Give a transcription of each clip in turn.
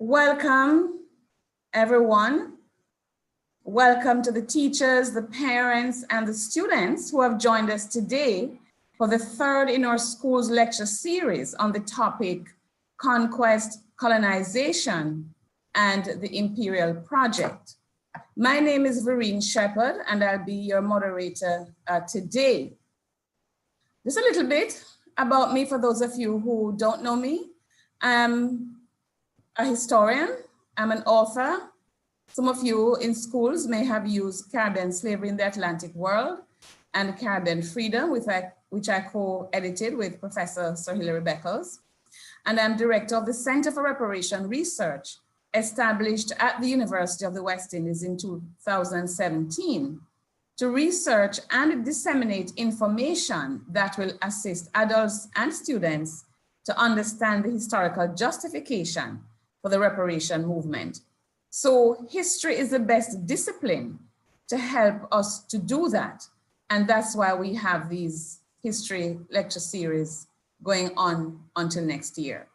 Welcome, everyone. Welcome to the teachers, the parents, and the students who have joined us today for the third in our school's lecture series on the topic Conquest, Colonization, and the Imperial Project. My name is Farin, and I'll be your moderator today. Just a little bit about me for those of you who don't know me. I'm a historian, I'm an author. Some of you in schools may have used Caribbean Slavery in the Atlantic World and Caribbean Freedom, which I co-edited with Professor Sir Hilary Beckles. And I'm director of the Center for Reparation Research, established at the University of the West Indies in 2017 to research and disseminate information that will assist adults and students to understand the historical justification for the reparation movement. So history is the best discipline to help us to do that. And that's why we have these history lecture series going on until next year.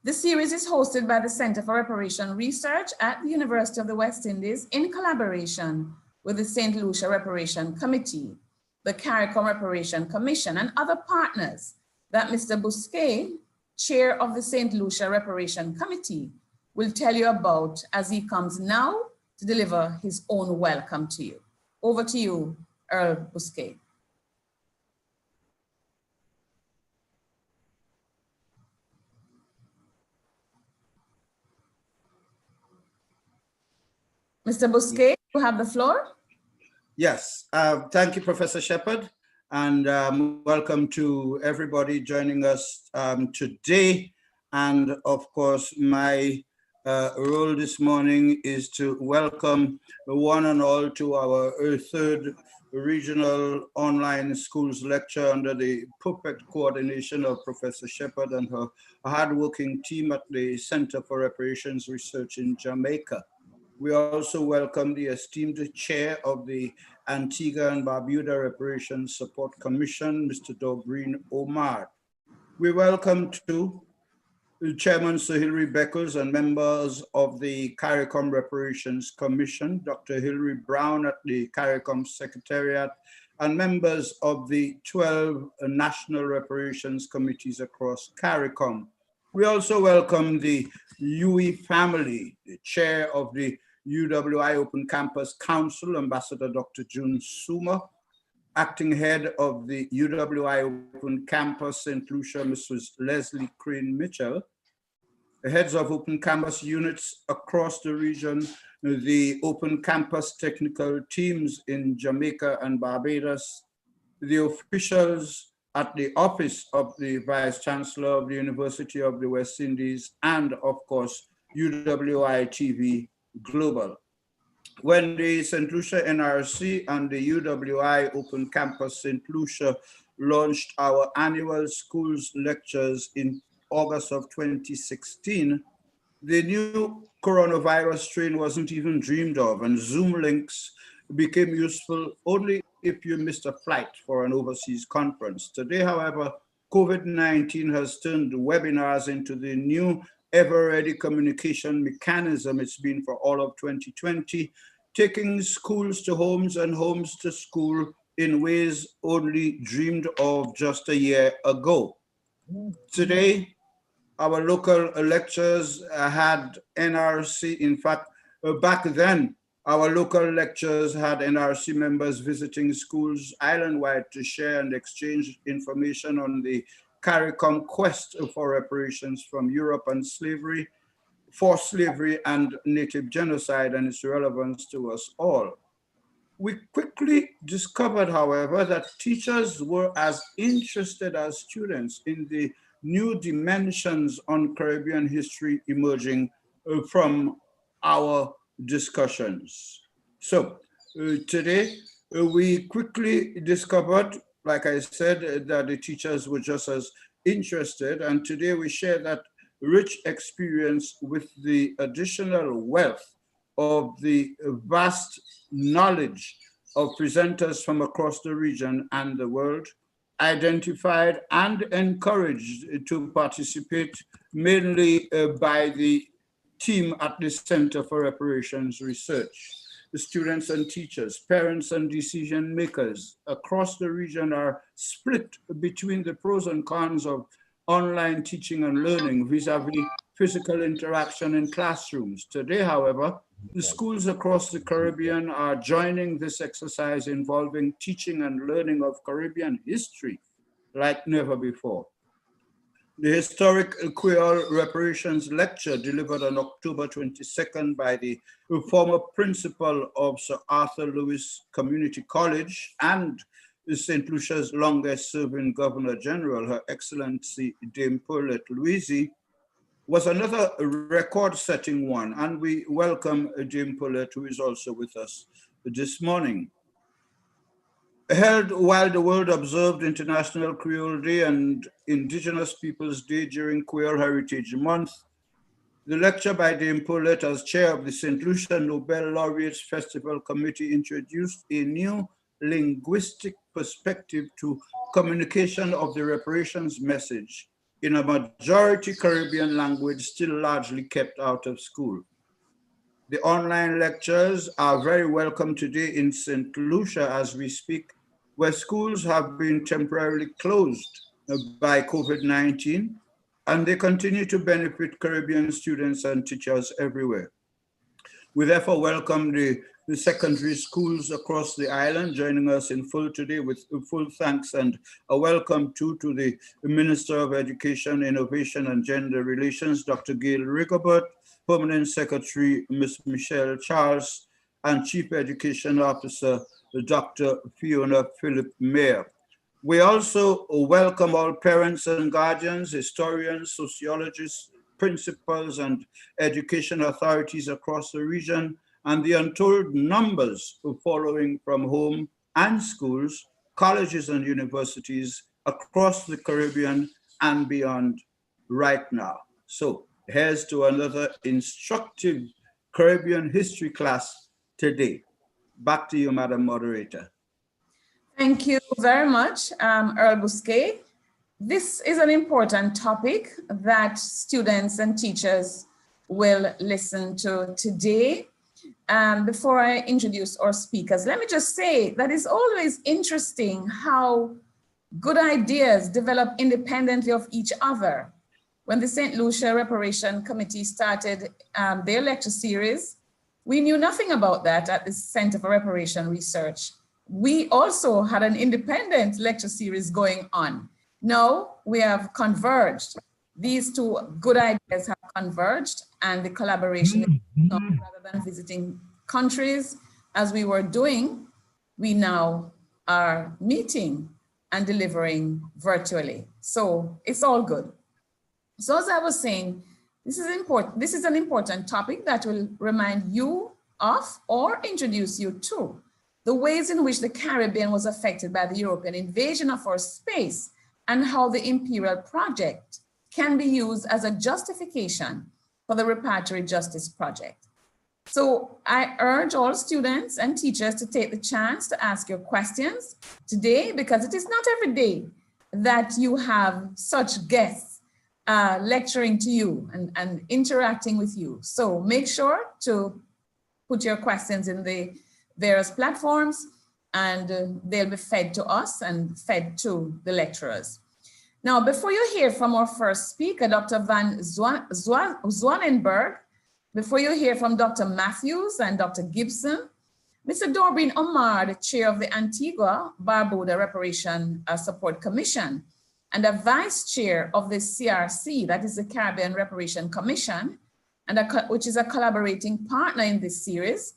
The series is hosted by the Center for Reparation Research at the University of the West Indies in collaboration with the St. Lucia Reparation Committee, the CARICOM Reparation Commission, and other partners that Mr. Bousquet, chair of the St. Lucia Reparation Committee, will tell you about as he comes now to deliver his own welcome to you. Over to you, Earl Bousquet. Mr. Bousquet, you have the floor. Yes, thank you, Professor Shepherd, and welcome to everybody joining us today. And of course, my role this morning is to welcome one and all to our third regional online schools lecture under the perfect coordination of Professor Shepherd and her hardworking team at the Center for Reparations Research in Jamaica. We also welcome the esteemed chair of the Antigua and Barbuda Reparations Support Commission, Mr. Doreen Omar. We welcome to Chairman Sir Hilary Beckles and members of the CARICOM Reparations Commission, Dr. Hilary Brown at the CARICOM Secretariat, and members of the 12 National Reparations Committees across CARICOM. We also welcome the UE family, the chair of the UWI Open Campus Council, Ambassador Dr. June Suma, acting head of the UWI Open Campus St. Lucia, Mrs. Leslie Crane Mitchell, the heads of Open Campus units across the region, the Open Campus technical teams in Jamaica and Barbados, the officials at the office of the Vice Chancellor of the University of the West Indies, and of course, UWI TV Global. When the St. Lucia NRC and the UWI Open Campus St. Lucia launched our annual schools lectures in August of 2016, the new coronavirus strain wasn't even dreamed of, and Zoom links became useful only if you missed a flight for an overseas conference. Today, however, COVID-19 has turned webinars into the new ever-ready communication mechanism it's been for all of 2020, taking schools to homes and homes to school in ways only dreamed of just a year ago. Today, our local lectures had NRC, in fact, back then, our local lectures had NRC members visiting schools island-wide to share and exchange information on the CARICOM quest for reparations from Europe and slavery, forced slavery and native genocide and its relevance to us all. We quickly discovered, however, that teachers were as interested as students in the new dimensions on Caribbean history emerging from our discussions. So today we quickly discovered, like I said, that the teachers were just as interested, and today we share that rich experience with the additional wealth of the vast knowledge of presenters from across the region and the world, identified and encouraged to participate, mainly by the team at the Center for Reparations Research. The students and teachers, parents and decision makers across the region are split between the pros and cons of online teaching and learning vis-a-vis physical interaction in classrooms. Today, however, the schools across the Caribbean are joining this exercise involving teaching and learning of Caribbean history like never before. The historic Creole Reparations Lecture delivered on October 22nd by the former principal of Sir Arthur Lewis Community College and St. Lucia's longest serving Governor General, Her Excellency Dame Paulette Louisy, was another record-setting one, and we welcome Dame Paulette, who is also with us this morning. Held while the world observed International Creole Day and Indigenous Peoples Day during Creole Heritage Month, the lecture by Dame Paulette as chair of the St. Lucia Nobel Laureates Festival Committee introduced a new linguistic perspective to communication of the reparations message in a majority Caribbean language still largely kept out of school. The online lectures are very welcome today in St. Lucia as we speak, where schools have been temporarily closed by COVID-19, and they continue to benefit Caribbean students and teachers everywhere. We therefore welcome the secondary schools across the island joining us in full today with full thanks, and a welcome too to the Minister of Education, Innovation and Gender Relations, Dr. Gail Rigobert, Permanent Secretary, Ms. Michelle Charles, and Chief Education Officer, Dr. Fiona Philip Mayer. We also welcome all parents and guardians, historians, sociologists, principals, and education authorities across the region, and the untold numbers following from home and schools, colleges and universities across the Caribbean and beyond right now. So here's to another instructive Caribbean history class today. Back to you, Madam Moderator. Thank you very much, Earl Bousquet. This is an important topic that students and teachers will listen to today. Before I introduce our speakers, let me just say that it's always interesting how good ideas develop independently of each other. When the St. Lucia Reparation Committee started their lecture series, we knew nothing about that at the Center for Reparation Research. We also had an independent lecture series going on. Now we have converged. These two good ideas have converged, and the collaboration, rather than visiting countries as we were doing, we now are meeting and delivering virtually. So it's all good. So as I was saying, this is important. This is an important topic that will remind you of or introduce you to the ways in which the Caribbean was affected by the European invasion of our space, and how the Imperial Project can be used as a justification for the Repatriate Justice Project. So I urge all students and teachers to take the chance to ask your questions today, because it is not every day that you have such guests lecturing to you and interacting with you. So make sure to put your questions in the various platforms, and they'll be fed to us and fed to the lecturers. Now, before you hear from our first speaker, Dr. Van Zanenberg, before you hear from Dr. Matthews and Dr. Gibson, Mr. Doreen Omar, the chair of the Antigua Barbuda Reparation Support Commission, and a vice chair of the CRC, that is the Caribbean Reparation Commission, and which is a collaborating partner in this series.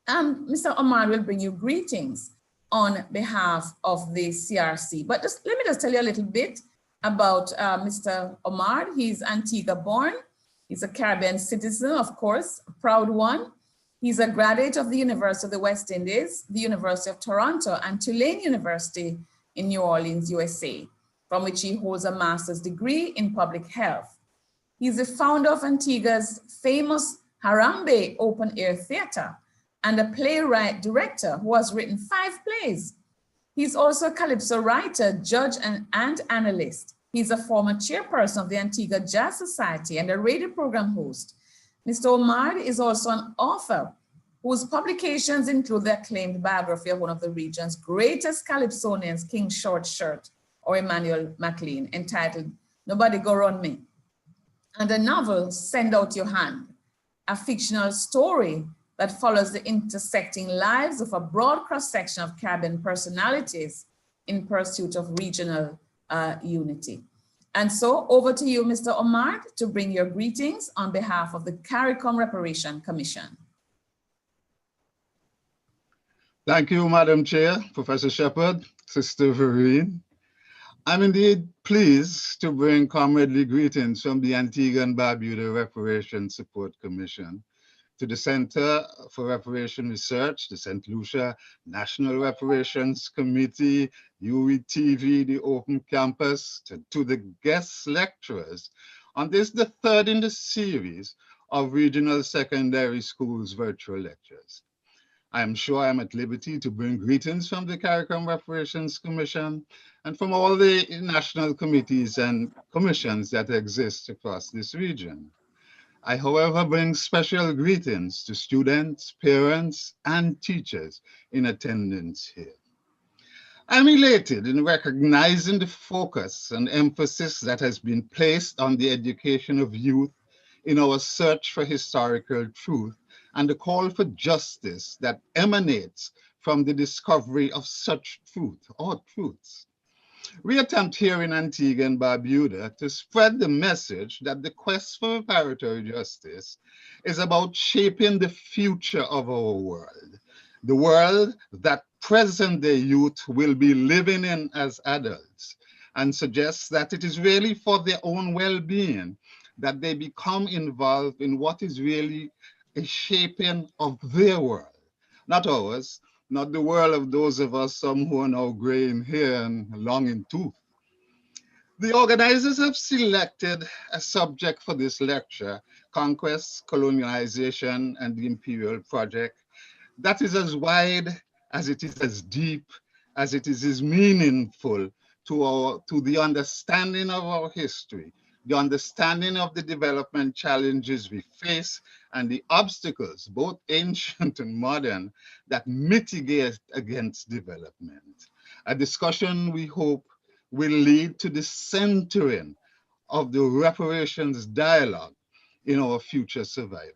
Mr. Omar will bring you greetings on behalf of the CRC. But let me just tell you a little bit about Mr. Omar. He's Antigua born. He's a Caribbean citizen, of course, a proud one. He's a graduate of the University of the West Indies, the University of Toronto, and Tulane University in New Orleans, USA, from which he holds a master's degree in public health. He's the founder of Antigua's famous Harambe Open Air Theater, and a playwright director who has written 5 plays He's also a calypso writer, judge, and analyst. He's a former chairperson of the Antigua Jazz Society and a radio program host. Mr. Omar is also an author whose publications include the acclaimed biography of one of the region's greatest calypsonians, King Short Shirt, or Emmanuel MacLean, entitled Nobody Go Run Me, and a novel, Send Out Your Hand, a fictional story that follows the intersecting lives of a broad cross-section of Caribbean personalities in pursuit of regional unity. And so over to you, Mr. Omar, to bring your greetings on behalf of the CARICOM Reparation Commission. Thank you, Madam Chair, Professor Shepherd, Sister Farin. I'm indeed pleased to bring comradely greetings from the Antigua and Barbuda Reparation Support Commission to the Center for Reparation Research, the St. Lucia National Reparations Committee, UETV, the Open Campus, to the guest lecturers on this, the third in the series of regional secondary schools virtual lectures. I am sure I'm at liberty to bring greetings from the CARICOM Reparations Commission and from all the national committees and commissions that exist across this region. I, however, bring special greetings to students, parents, and teachers in attendance here. I'm elated in recognizing the focus and emphasis that has been placed on the education of youth in our search for historical truth and the call for justice that emanates from the discovery of such truth or truths. We attempt here in Antigua and Barbuda to spread the message that the quest for reparatory justice is about shaping the future of our world, the world that present-day youth will be living in as adults, and suggests that it is really for their own well-being that they become involved in what is really a shaping of their world, not ours, not the world of those of us, some who are now gray in hair and long in tooth. The organizers have selected a subject for this lecture, Conquest, Colonialization, and the Imperial Project, that is as wide as it is as deep, as it is as meaningful to the understanding of our history, the understanding of the development challenges we face, and the obstacles, both ancient and modern, that mitigate against development. A discussion we hope will lead to the centering of the reparations dialogue in our future survival.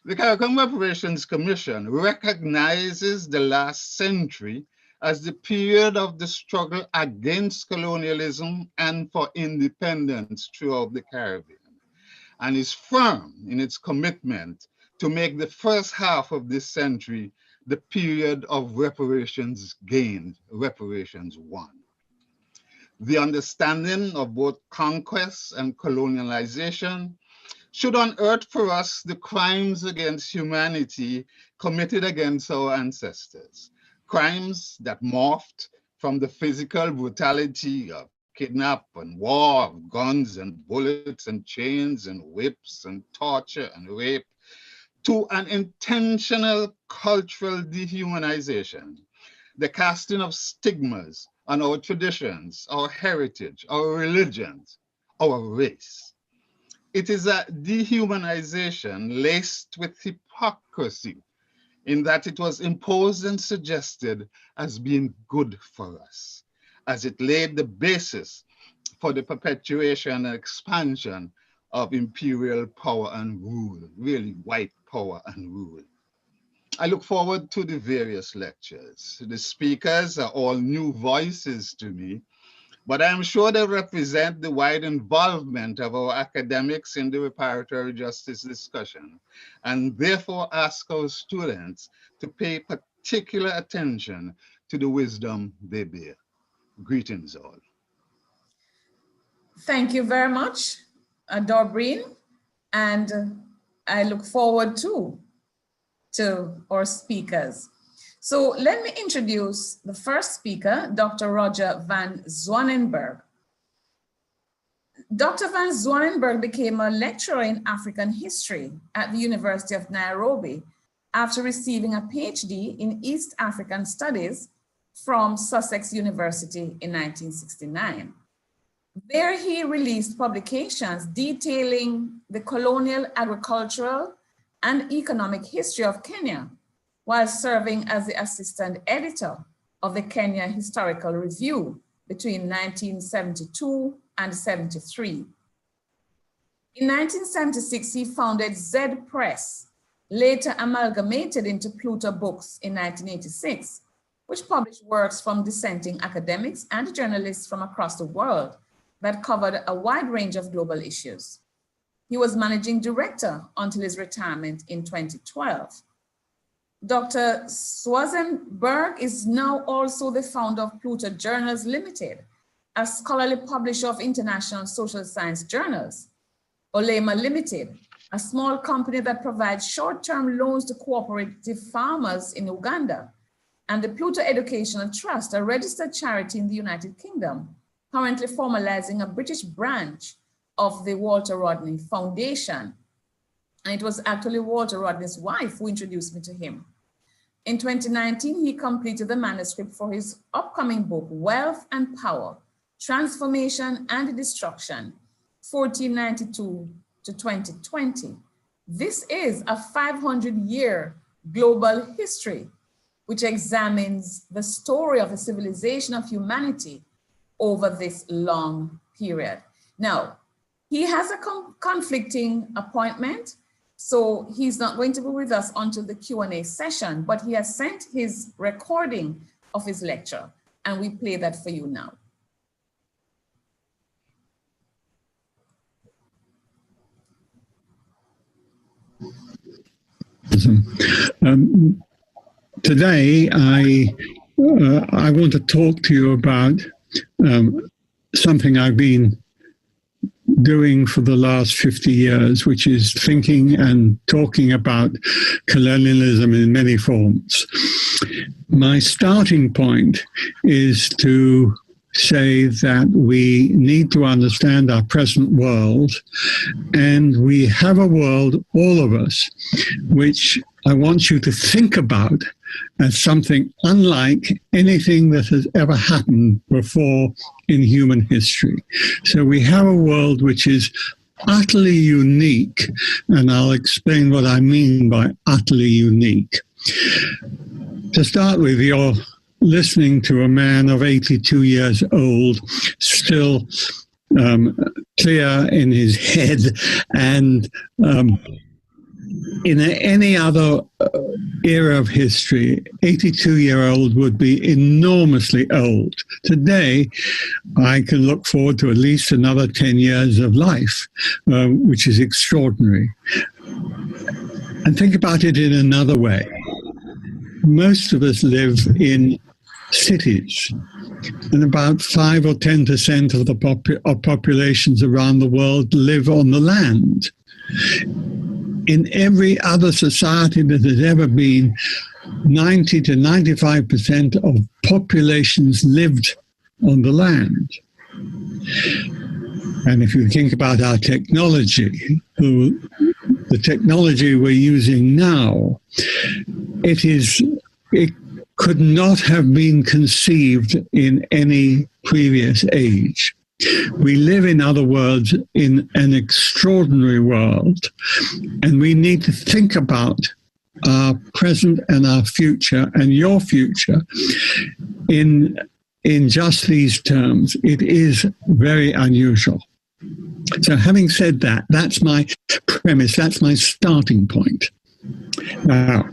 The CARICOM Reparations Commission recognizes the last century as the period of the struggle against colonialism and for independence throughout the Caribbean, and is firm in its commitment to make the first half of this century the period of reparations gained, reparations won. The understanding of both conquest and colonialization should unearth for us the crimes against humanity committed against our ancestors, crimes that morphed from the physical brutality of kidnap and war, of guns and bullets and chains and whips and torture and rape, to an intentional cultural dehumanization, the casting of stigmas on our traditions, our heritage, our religions, our race. It is a dehumanization laced with hypocrisy in that it was imposed and suggested as being good for us, as it laid the basis for the perpetuation and expansion of imperial power and rule, really white power and rule. I look forward to the various lectures. The speakers are all new voices to me, but I'm sure they represent the wide involvement of our academics in the reparatory justice discussion, and therefore ask our students to pay particular attention to the wisdom they bear. Greetings all. Thank you very much, Dorbreen, and I look forward to our speakers. So let me introduce the first speaker, Dr. Roger Van Zanenberg. Dr. Van Zanenberg became a lecturer in African history at the University of Nairobi after receiving a PhD in East African Studies from Sussex University in 1969. There he released publications detailing the colonial agricultural and economic history of Kenya, while serving as the assistant editor of the Kenya Historical Review between 1972 and 73. In 1976, he founded Z Press, later amalgamated into Pluto Books in 1986, which published works from dissenting academics and journalists from across the world that covered a wide range of global issues. He was managing director until his retirement in 2012. Dr. Swanzenberg is now also the founder of Pluto Journals Limited, a scholarly publisher of international social science journals. Olema Limited, a small company that provides short-term loans to cooperative farmers in Uganda, and the Pluto Educational Trust, a registered charity in the United Kingdom, currently formalizing a British branch of the Walter Rodney Foundation. And it was actually Walter Rodney's wife who introduced me to him. In 2019, he completed the manuscript for his upcoming book, Wealth and Power, Transformation and Destruction, 1492 to 2020. This is a 500-year global history which examines the story of the civilization of humanity over this long period. Now, he has a conflicting appointment, so he's not going to be with us until the Q&A session, but he has sent his recording of his lecture, and we play that for you now. Today, I want to talk to you about something I've been doing for the last 50 years, which is thinking and talking about colonialism in many forms. My starting point is to say that we need to understand our present world, and we have a world, all of us, which I want you to think about as something unlike anything that has ever happened before in human history. So we have a world which is utterly unique, and I'll explain what I mean by utterly unique. To start with, you're listening to a man of 82 years old, still clear in his head, and in any other era of history, 82-year-old would be enormously old. Today, I can look forward to at least another 10 years of life, which is extraordinary. And think about it in another way. Most of us live in cities, and about 5 or 10% of the populations around the world live on the land. In every other society that has ever been, 90 to 95% of populations lived on the land. And if you think about our technology, the technology we're using now, it could not have been conceived in any previous age. We live, in other words, in an extraordinary world, and we need to think about our present and our future and your future in just these terms. It is very unusual. So having said that, that's my premise, that's my starting point. Now,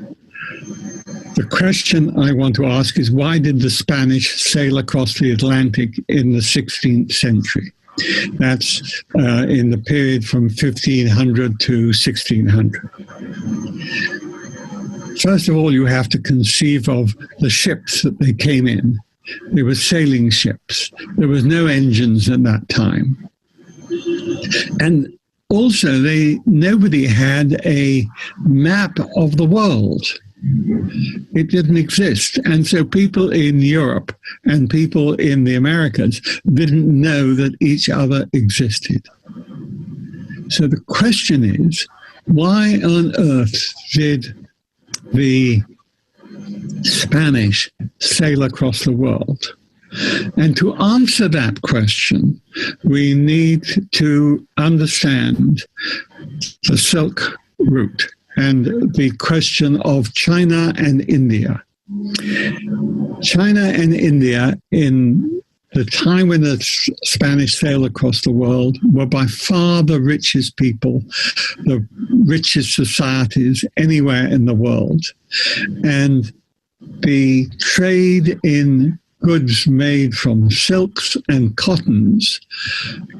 the question I want to ask is, why did the Spanish sail across the Atlantic in the 16th century? That's in the period from 1500 to 1600. First of all, you have to conceive of the ships that they came in. They were sailing ships. There was no engines at that time. And also, nobody had a map of the world. It didn't exist. And so people in Europe and people in the Americas didn't know that each other existed. So the question is, why on earth did the Spanish sail across the world? And to answer that question, we need to understand the Silk Route and the question of China and India. China and India, in the time when the Spanish sailed across the world, were by far the richest people, the richest societies anywhere in the world. And the trade in goods made from silks and cottons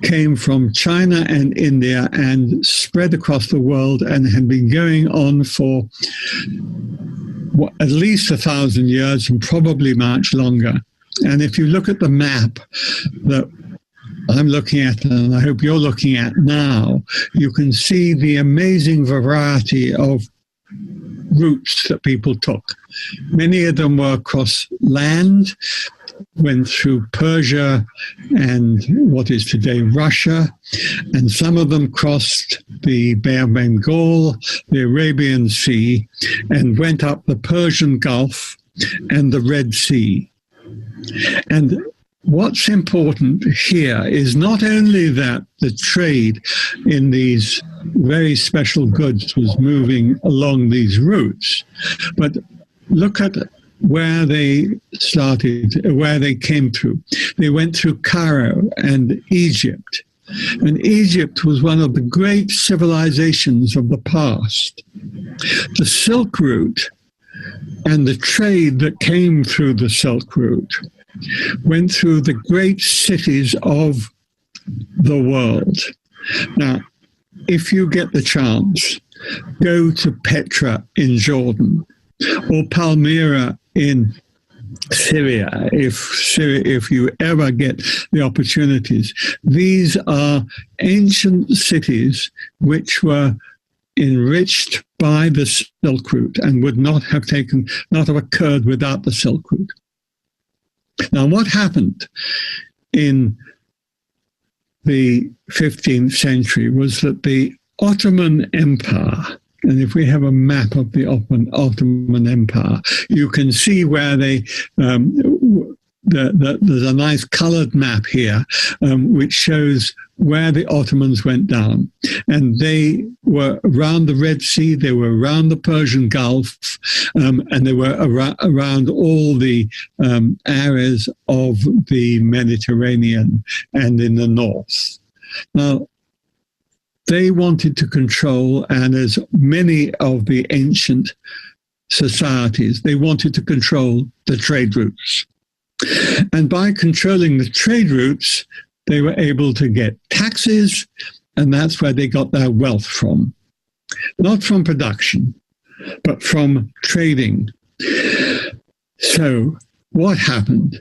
came from China and India and spread across the world and had been going on for at least 1,000 years and probably much longer. And if you look at the map that I'm looking at, and I hope you're looking at now, you can see the amazing variety of routes that people took. Many of them were across land, went through Persia and what is today Russia, and some of them crossed the Bay of Bengal, the Arabian Sea, and went up the Persian Gulf and the Red Sea. And what's important here is not only that the trade in these very special goods was moving along these routes, but look at where they started, where they came through. They went through Cairo and Egypt. And Egypt was one of the great civilizations of the past. The Silk Route and the trade that came through the Silk Route went through the great cities of the world. Now, if you get the chance, go to Petra in Jordan or Palmyra in Syria, if you ever get the opportunities. These are ancient cities which were enriched by the Silk Route and would not have occurred without the Silk Route. Now, what happened in the 15th century was that the Ottoman Empire, and if we have a map of the Ottoman Empire, you can see where they, there's a nice colored map here, which shows where the Ottomans went down. And they were around the Red Sea, they were around the Persian Gulf, and they were around all the areas of the Mediterranean and in the north. Now, they wanted to control, and as many of the ancient societies, they wanted to control the trade routes. And by controlling the trade routes, they were able to get taxes, and that's where they got their wealth from. Not from production, but from trading. So what happened?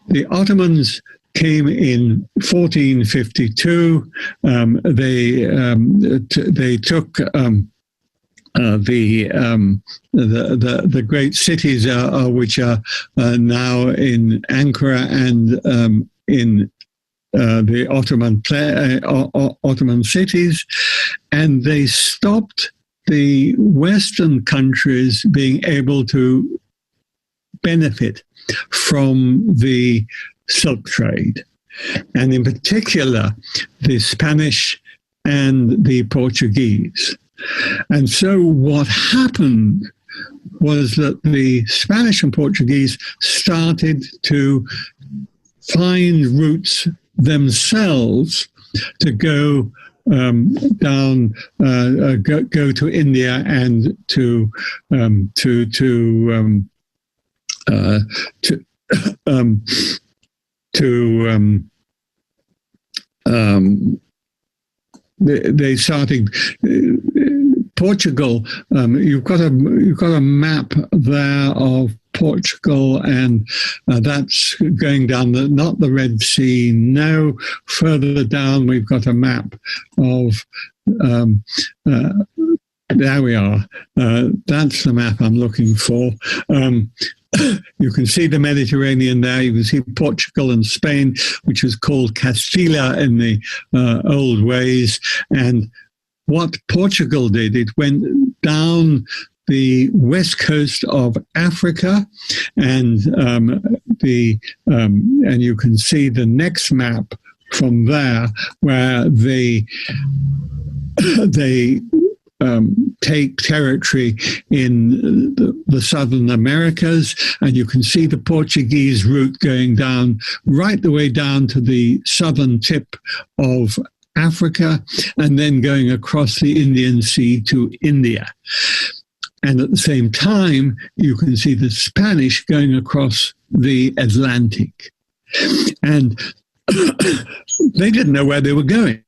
The Ottomans came in 1452. They took the great cities which are now in Ankara and in the Ottoman cities, and they stopped the Western countries being able to benefit from the silk trade, and in particular the Spanish and the Portuguese. And so what happened was that the Spanish and Portuguese started to find routes themselves to go down, go to India and they started Portugal. You've got a map there of Portugal, and that's going down not the Red Sea. No, further down we've got a map of. There we are. That's the map I'm looking for. You can see the Mediterranean there. You can see Portugal and Spain, which was called Castilla in the old ways. And what Portugal did, it went down the west coast of Africa, and and you can see the next map from there, where they take territory in the Southern Americas, and you can see the Portuguese route going down right the way down to the southern tip of Africa, and then going across the Indian Sea to India. And at the same time, you can see the Spanish going across the Atlantic. And they didn't know where they were going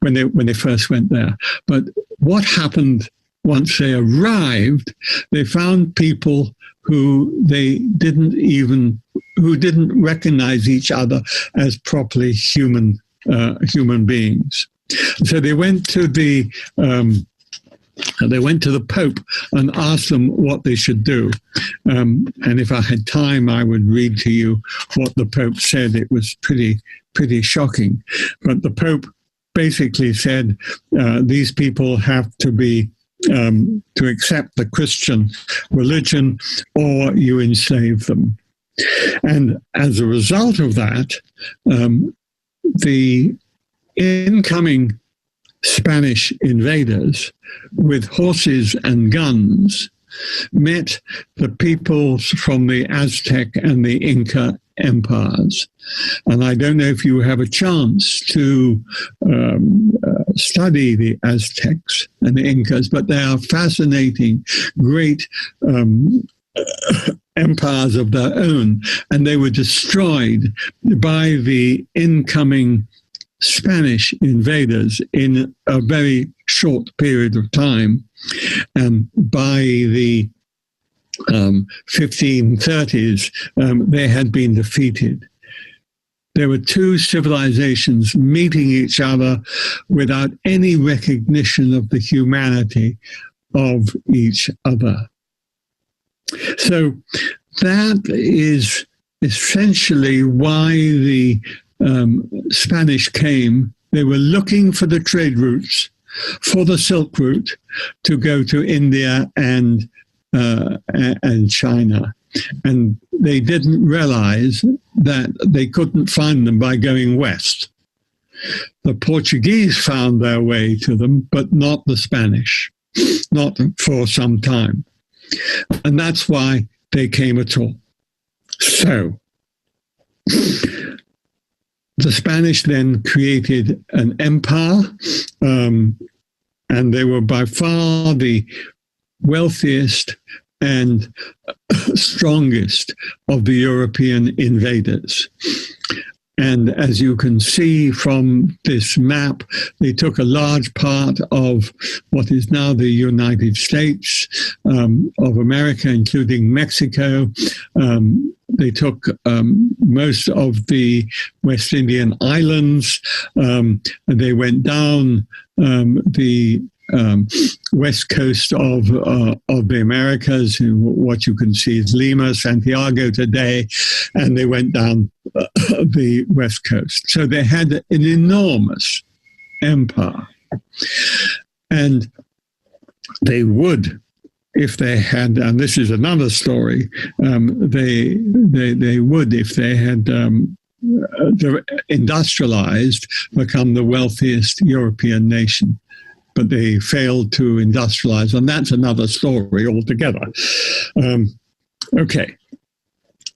when they first went there. But what happened once they arrived, they found people who didn't recognize each other as properly human beings. So they went to the Pope and asked them what they should do. And if I had time, I would read to you what the Pope said. It was pretty shocking. But the Pope basically said these people have to be to accept the Christian religion, or you enslave them. And as a result of that, the incoming Spanish invaders with horses and guns met the peoples from the Aztec and the Inca empires. And I don't know if you have a chance to study the Aztecs and the Incas, but they are fascinating, great empires of their own. And they were destroyed by the incoming Spanish invaders in a very short period of time. And by the 1530s, they had been defeated. There were two civilizations meeting each other without any recognition of the humanity of each other. So that is essentially why the Spanish came. They were looking for the trade routes, for the Silk Route, to go to India and China. And they didn't realize that they couldn't find them by going west. The Portuguese found their way to them, but not the Spanish, not for some time. And that's why they came at all. So the Spanish then created an empire, and they were by far the wealthiest and strongest of the European invaders. And as you can see from this map, they took a large part of what is now the United States of America, including Mexico. They took most of the West Indian islands. They went down the west coast of the Americas. What you can see is Lima, Santiago today, and they went down the west coast. So they had an enormous empire, and they would, if they had, and this is another story, they would, if they had industrialized, become the wealthiest European nation. But they failed to industrialize, and that's another story altogether. Okay,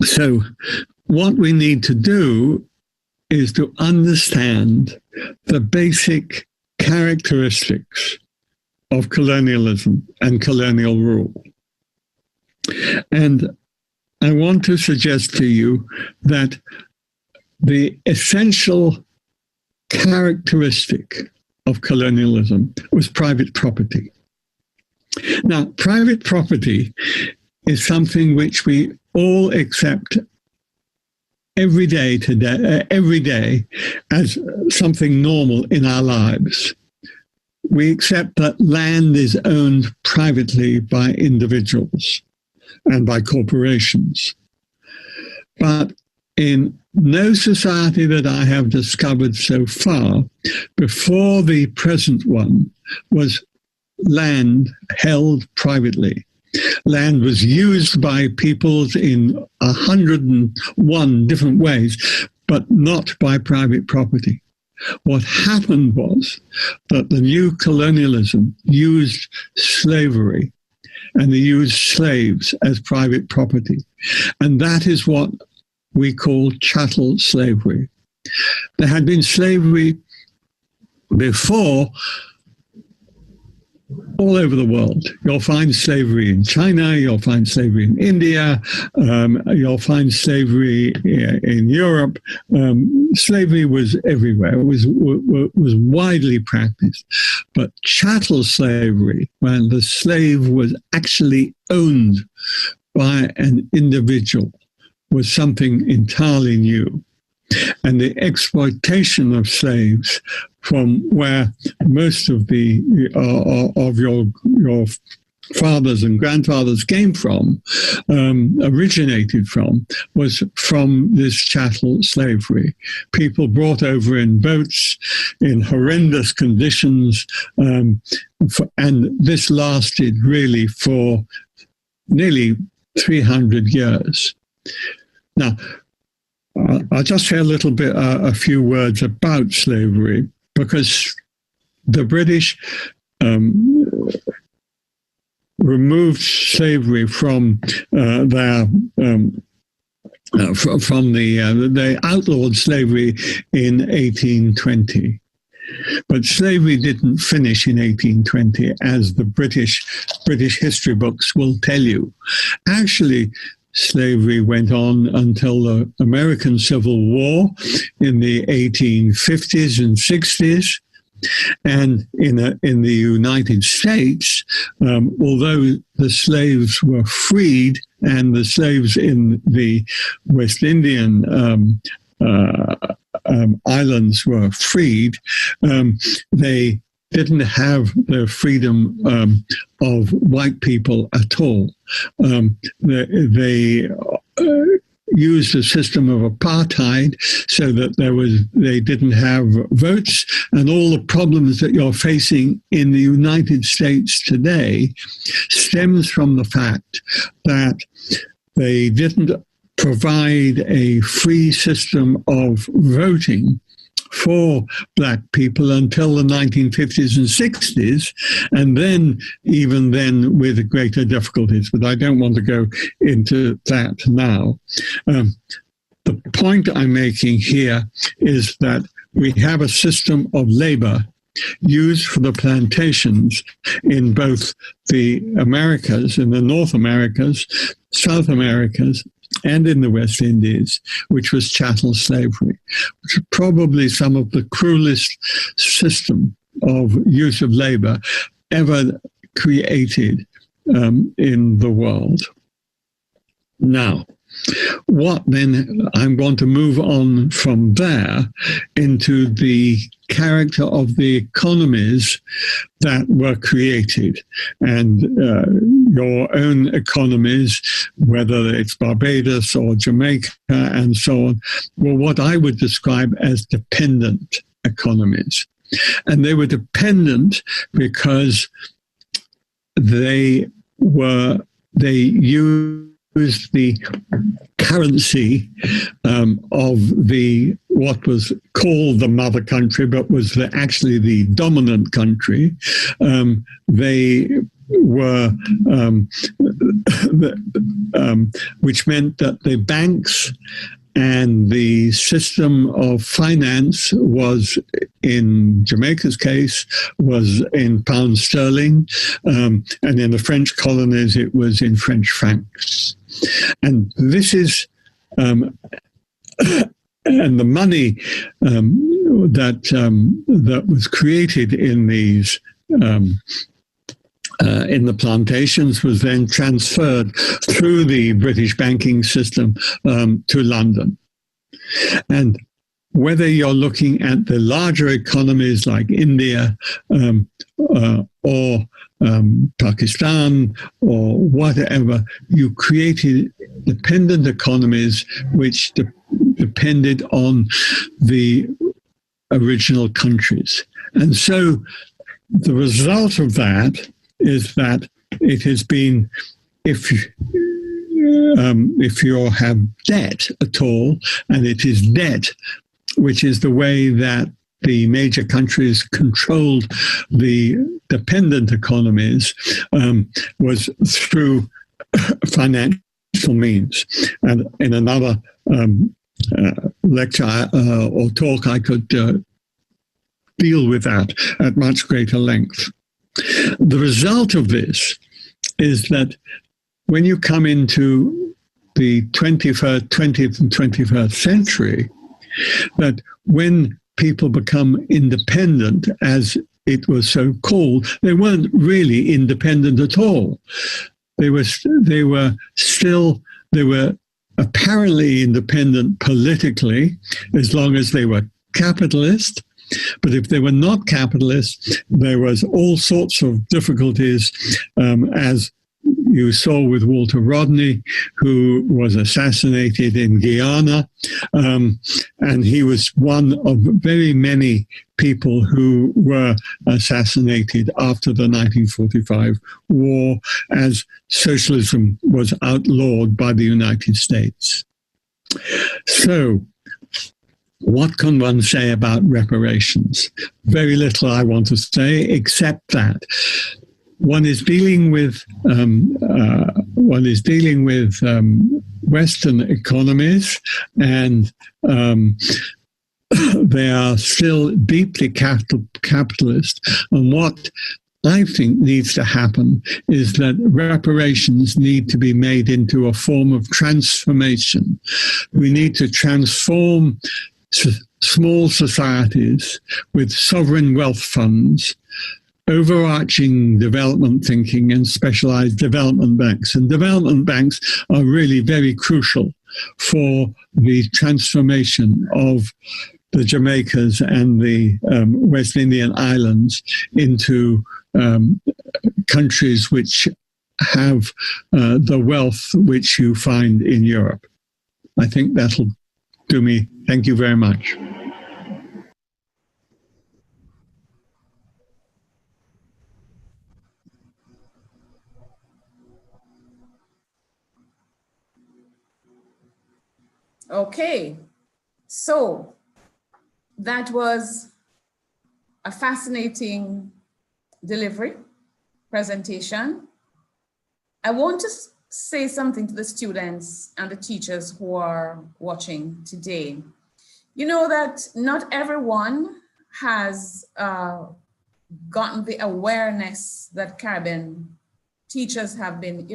so what we need to do is to understand the basic characteristics of colonialism and colonial rule. And I want to suggest to you that the essential characteristic of colonialism was private property. Now, private property is something which we all accept every day as something normal in our lives. We accept that land is owned privately by individuals and by corporations. But in no society that I have discovered so far, before the present one, was land held privately. Land was used by peoples in 101 different ways, but not by private property. What happened was that the new colonialism used slavery, and they used slaves as private property. And that is what we call chattel slavery. There had been slavery before all over the world. You'll find slavery in China, you'll find slavery in India, you'll find slavery in Europe. Slavery was everywhere. It was widely practiced. But chattel slavery, when the slave was actually owned by an individual, was something entirely new. And the exploitation of slaves, from where most of the of your fathers and grandfathers came from, originated from, was from this chattel slavery. People brought over in boats in horrendous conditions, and this lasted really for nearly 300 years. Now, I'll just say a few words about slavery, because the British removed slavery from they outlawed slavery in 1820. But slavery didn't finish in 1820, as the British history books will tell you. Actually, slavery went on until the American Civil War in the 1850s and 60s. And in the United States, although the slaves were freed, and the slaves in the West Indian islands were freed, they didn't have the freedom of white people at all. They used a system of apartheid so that they didn't have votes, and all the problems that you're facing in the United States today stems from the fact that they didn't provide a free system of voting for black people until the 1950s and 60s, and then, even then, with greater difficulties. But I don't want to go into that now. The point I'm making here is that we have a system of labor used for the plantations in both the Americas, in the North Americas, South Americas, and in the West Indies, which was chattel slavery, which is probably some of the cruelest system of use of labor ever created in the world. Now, what then, I'm going to move on from there into the character of the economies that were created, and your own economies, whether it's Barbados or Jamaica and so on, were what I would describe as dependent economies. And they were dependent because they used the currency of what was called the mother country, but was actually the dominant country. They were, which meant that the banks and the system of finance was, in Jamaica's case, was in pound sterling, and in the French colonies it was in French francs. And this is, and the money that was created in these in the plantations was then transferred through the British banking system to London. And whether you're looking at the larger economies like India or Pakistan or whatever, you created dependent economies which depended on the original countries. And so the result of that is that it has been, if you have debt at all, and it is debt, which is the way that the major countries controlled the dependent economies, was through financial means. And in another lecture or talk, I could deal with that at much greater length. The result of this is that when you come into the 20th and 21st century, that when people become independent, as it was so called, they weren't really independent at all. They were apparently independent politically, as long as they were capitalist. But if they were not capitalist, there was all sorts of difficulties, as you saw with Walter Rodney, who was assassinated in Guyana. And he was one of very many people who were assassinated after the 1945 war, as socialism was outlawed by the United States. So, what can one say about reparations? Very little I want to say, except that one is dealing with Western economies, and they are still deeply capitalist. And what I think needs to happen is that reparations need to be made into a form of transformation. We need to transform small societies with sovereign wealth funds, overarching development thinking, and specialized development banks. And development banks are really very crucial for the transformation of the Jamaicas and the West Indian Islands into countries which have the wealth which you find in Europe. I think that'll do me. Thank you very much. Okay, so that was a fascinating delivery, presentation. I want to say something to the students and the teachers who are watching today. You know that not everyone has gotten the awareness that Caribbean teachers have been,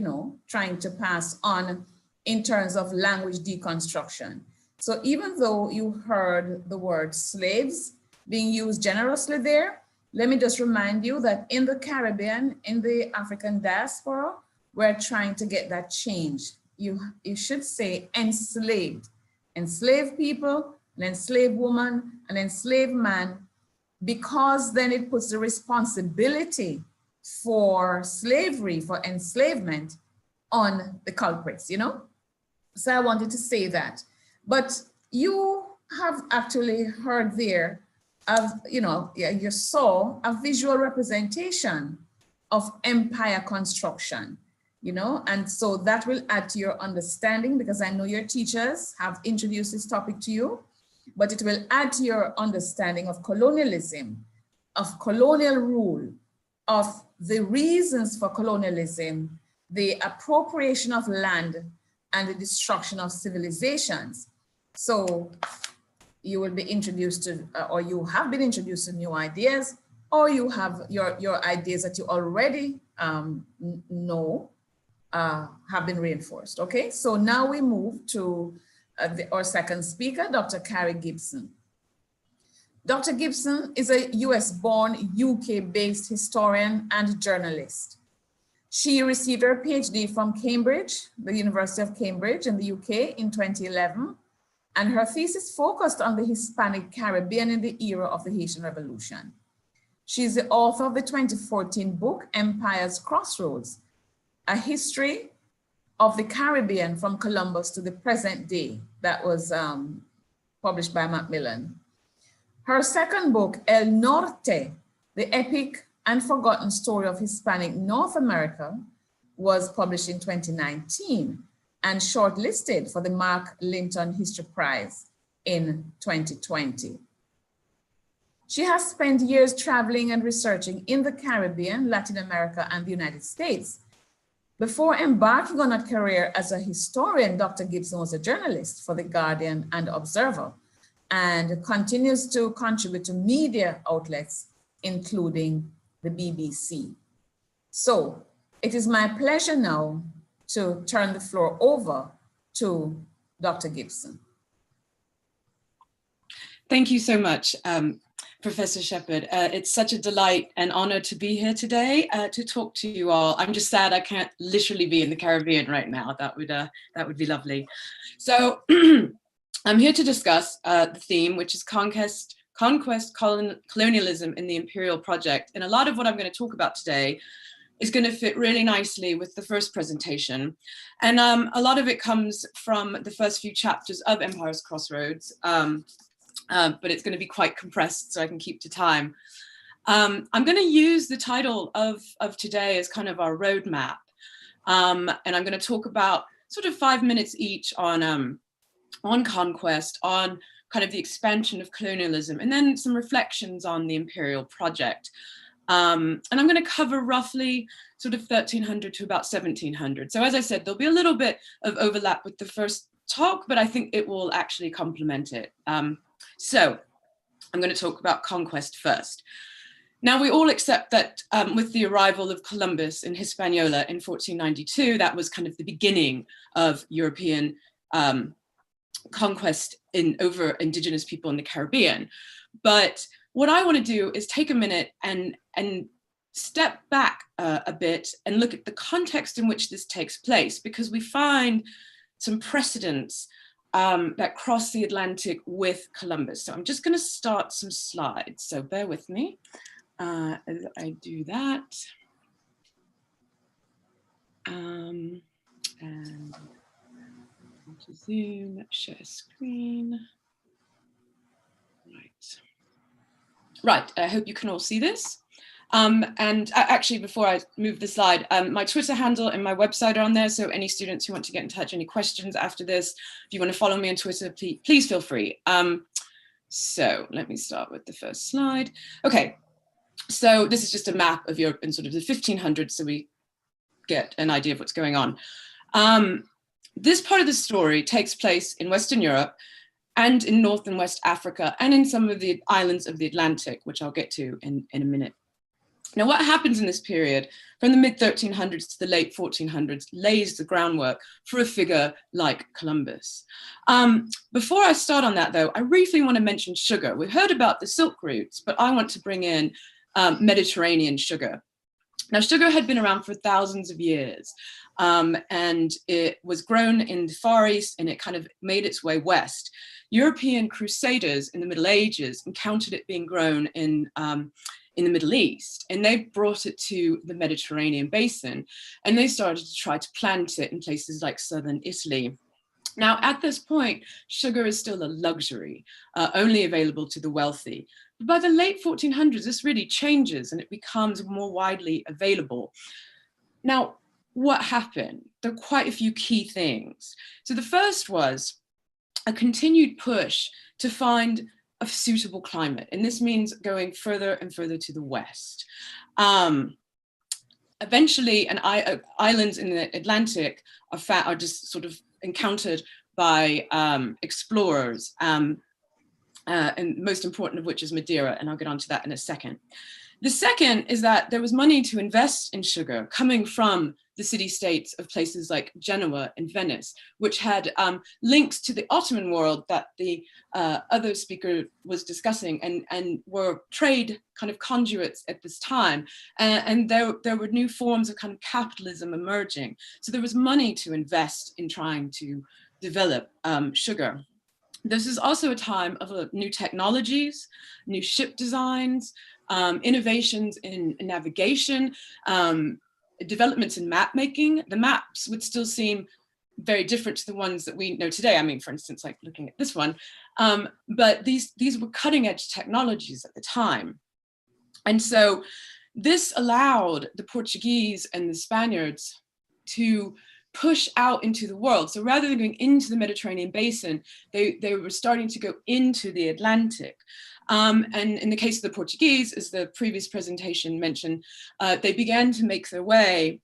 trying to pass on in terms of language deconstruction. So even though you heard the word slaves being used generously there, let me just remind you that in the Caribbean, in the African diaspora, we're trying to get that change. You should say enslaved. Enslaved people, an enslaved woman, an enslaved man, because then it puts the responsibility for slavery, for enslavement on the culprits, So I wanted to say that. But you have actually heard there of, you saw a visual representation of empire construction, and so that will add to your understanding, because I know your teachers have introduced this topic to you, but it will add to your understanding of colonialism, of colonial rule, of the reasons for colonialism, the appropriation of land, and the destruction of civilizations. So you will be introduced to, or you have been introduced to new ideas, or you have your ideas that you already know have been reinforced, okay? So now we move to our second speaker, Dr. Carrie Gibson. Dr. Gibson is a US-born, UK-based historian and journalist. She received her PhD from Cambridge, the University of Cambridge in the UK in 2011, and her thesis focused on the Hispanic Caribbean in the era of the Haitian Revolution. She is the author of the 2014 book, Empire's Crossroads, a history of the Caribbean from Columbus to the present day, that was published by Macmillan. Her second book, El Norte, the epic and Forgotten Story of Hispanic North America was published in 2019 and shortlisted for the Mark Linton History Prize in 2020. She has spent years traveling and researching in the Caribbean, Latin America, and the United States. Before embarking on a career as a historian, Dr. Gibson was a journalist for The Guardian and Observer, and continues to contribute to media outlets, including the BBC. So it is my pleasure now to turn the floor over to Dr. Gibson. Thank you so much, Professor Shepherd. It's such a delight and honor to be here today to talk to you all. I'm just sad I can't literally be in the Caribbean right now. That would be lovely. So I'm here to discuss the theme, which is conquest, colonialism in the imperial project. And a lot of what I'm going to talk about today is going to fit really nicely with the first presentation. And a lot of it comes from the first few chapters of Empire's Crossroads, but it's going to be quite compressed so I can keep to time. I'm going to use the title of today as kind of our roadmap. And I'm going to talk about sort of 5 minutes each on conquest, on kind of the expansion of colonialism, and then some reflections on the imperial project. And I'm going to cover roughly sort of 1300 to about 1700. So as I said, there'll be a little bit of overlap with the first talk, but I think it will actually complement it. So I'm going to talk about conquest first. Now, we all accept that with the arrival of Columbus in Hispaniola in 1492, that was kind of the beginning of European conquest over indigenous people in the Caribbean. But what I want to do is take a minute and step back a bit and look at the context in which this takes place, because we find some precedents that cross the Atlantic with Columbus. So I'm just going to start some slides. So bear with me as I do that. And to zoom, share screen. Right, I hope you can all see this. And actually, before I move the slide, my Twitter handle and my website are on there. So any students who want to get in touch, any questions after this, if you want to follow me on Twitter, please feel free. So let me start with the first slide. Okay, so this is just a map of Europe in sort of the 1500s, so we get an idea of what's going on. This part of the story takes place in Western Europe and in North and West Africa and in some of the islands of the Atlantic, which I'll get to in a minute. Now, what happens in this period from the mid-1300s to the late 1400s lays the groundwork for a figure like Columbus. Before I start on that, though, I briefly want to mention sugar. We've heard about the Silk routes, but I want to bring in Mediterranean sugar. Now, sugar had been around for thousands of years, and it was grown in the Far East, and it kind of made its way west. European crusaders in the Middle Ages encountered it being grown in the Middle East, and they brought it to the Mediterranean basin, and they started to try to plant it in places like southern Italy. Now, at this point, sugar is still a luxury, only available to the wealthy. But by the late 1400s, this really changes and it becomes more widely available. Now, what happened? There are quite a few key things. So the first was a continued push to find a suitable climate. And this means going further and further to the west. Eventually, islands in the Atlantic are just sort of encountered by explorers, and most important of which is Madeira, and I'll get onto that in a second. The second is that there was money to invest in sugar coming from the city-states of places like Genoa and Venice, which had links to the Ottoman world that the other speaker was discussing, and were trade kind of conduits at this time. And there were new forms of kind of capitalism emerging. So there was money to invest in trying to develop sugar. This is also a time of new technologies, new ship designs, innovations in navigation, developments in map making. The maps would still seem very different to the ones that we know today. I mean, for instance, like looking at this one, but these were cutting edge technologies at the time. And so this allowed the Portuguese and the Spaniards to push out into the world. So rather than going into the Mediterranean basin, they were starting to go into the Atlantic. And in the case of the Portuguese, as the previous presentation mentioned, they began to make their way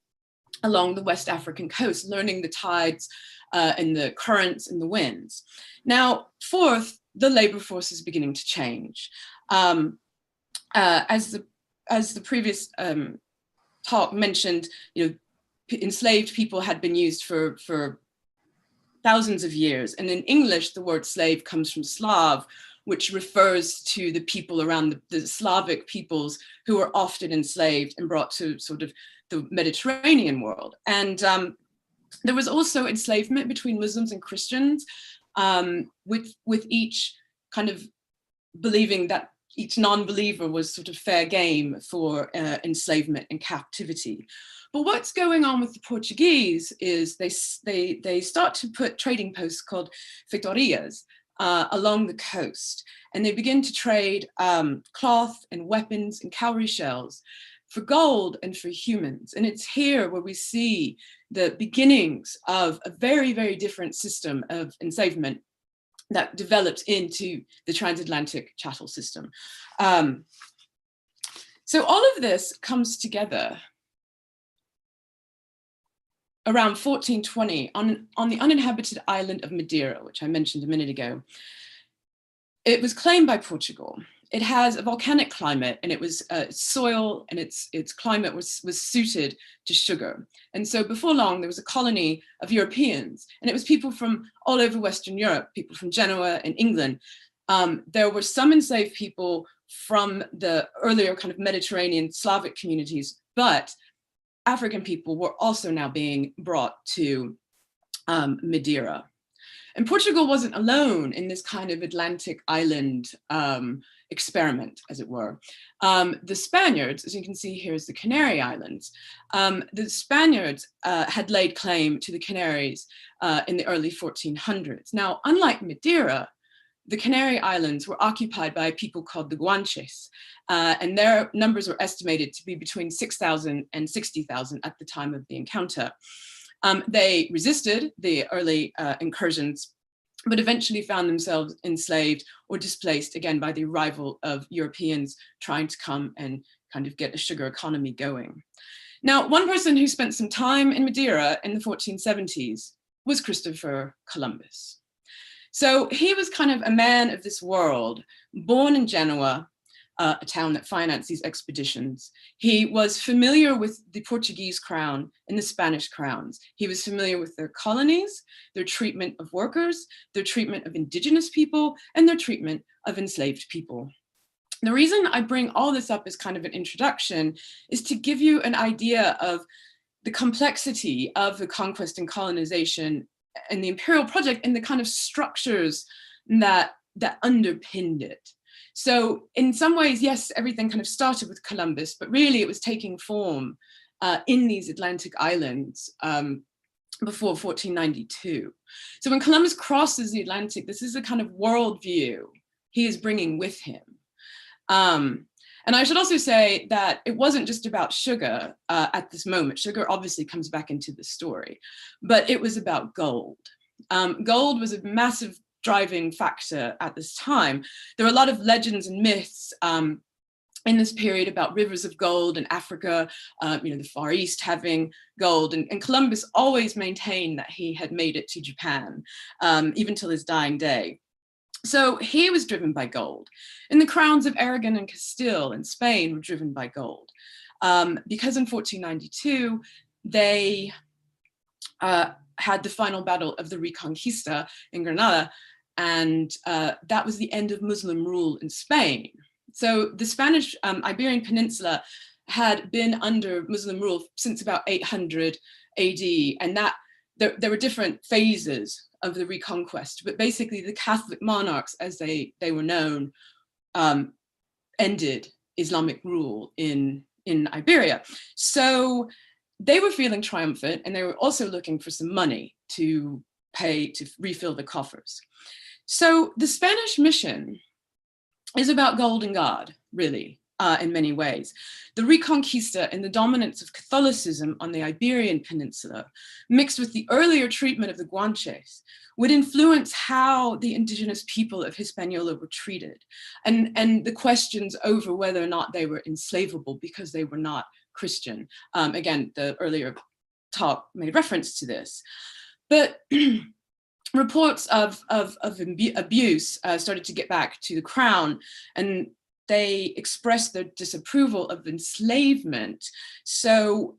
along the West African coast, learning the tides and the currents and the winds. Now, fourth, the labor force is beginning to change. As the previous talk mentioned, enslaved people had been used for thousands of years. And in English, the word slave comes from Slav, which refers to the people around the Slavic peoples who were often enslaved and brought to sort of the Mediterranean world. And there was also enslavement between Muslims and Christians, with each kind of believing that each non-believer was sort of fair game for enslavement and captivity. But what's going on with the Portuguese is they start to put trading posts called feitorias along the coast, and they begin to trade cloth and weapons and cowrie shells for gold and for humans. And it's here where we see the beginnings of a very, very different system of enslavement that developed into the transatlantic chattel system. So all of this comes together around 1420 on the uninhabited island of Madeira, which I mentioned a minute ago. It was claimed by Portugal. It has a volcanic climate, and it was soil and its climate was suited to sugar. And so before long, there was a colony of Europeans, and it was people from all over Western Europe, people from Genoa and England. There were some enslaved people from the earlier kind of Mediterranean Slavic communities, but African people were also now being brought to Madeira. And Portugal wasn't alone in this kind of Atlantic island experiment, as it were. The Spaniards, as you can see here, is the Canary Islands. The Spaniards had laid claim to the Canaries in the early 1400s. Now, unlike Madeira, the Canary Islands were occupied by a people called the Guanches, and their numbers were estimated to be between 6,000 and 60,000 at the time of the encounter. They resisted the early incursions, but eventually found themselves enslaved or displaced again by the arrival of Europeans trying to come and kind of get a sugar economy going. Now, one person who spent some time in Madeira in the 1470s was Christopher Columbus. So he was kind of a man of this world, born in Genoa, a town that financed these expeditions. He was familiar with the Portuguese crown and the Spanish crowns. He was familiar with their colonies, their treatment of workers, their treatment of indigenous people, and their treatment of enslaved people. The reason I bring all this up as kind of an introduction is to give you an idea of the complexity of the conquest and colonization and the imperial project and the kind of structures that underpinned it. So in some ways, yes, everything kind of started with Columbus, but really it was taking form in these Atlantic islands before 1492. So when Columbus crosses the Atlantic, this is a kind of worldview he is bringing with him. And I should also say that it wasn't just about sugar at this moment. Sugar obviously comes back into the story, but it was about gold. Gold was a massive driving factor at this time. There were a lot of legends and myths in this period about rivers of gold in Africa, the Far East having gold, and Columbus always maintained that he had made it to Japan, even till his dying day. So he was driven by gold. And the crowns of Aragon and Castile in Spain were driven by gold. Because in 1492, they had the final battle of the Reconquista in Granada, and that was the end of Muslim rule in Spain. So the Spanish Iberian Peninsula had been under Muslim rule since about 800 AD, and that there were different phases of the reconquest, but basically the Catholic monarchs, as they were known, ended Islamic rule in Iberia. So they were feeling triumphant, and they were also looking for some money to pay to refill the coffers. So the Spanish mission is about gold and God, really. in many ways. The Reconquista and the dominance of Catholicism on the Iberian Peninsula, mixed with the earlier treatment of the Guanches, would influence how the indigenous people of Hispaniola were treated, and the questions over whether or not they were enslavable because they were not Christian. Again, the earlier talk made reference to this. But reports of abuse started to get back to the crown, and they expressed their disapproval of enslavement. So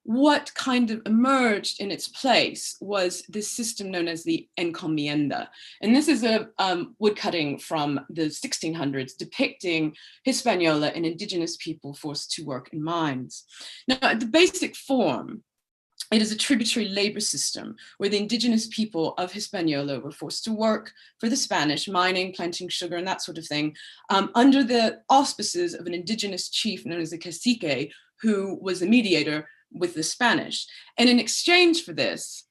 what kind of emerged in its place was this system known as the Encomienda. And this is a woodcutting from the 1600s depicting Hispaniola and indigenous people forced to work in mines. Now, at the basic form, it is a tributary labor system where the indigenous people of Hispaniola were forced to work for the Spanish, mining, planting sugar, and that sort of thing, under the auspices of an indigenous chief known as a cacique, who was a mediator with the Spanish. And in exchange for this,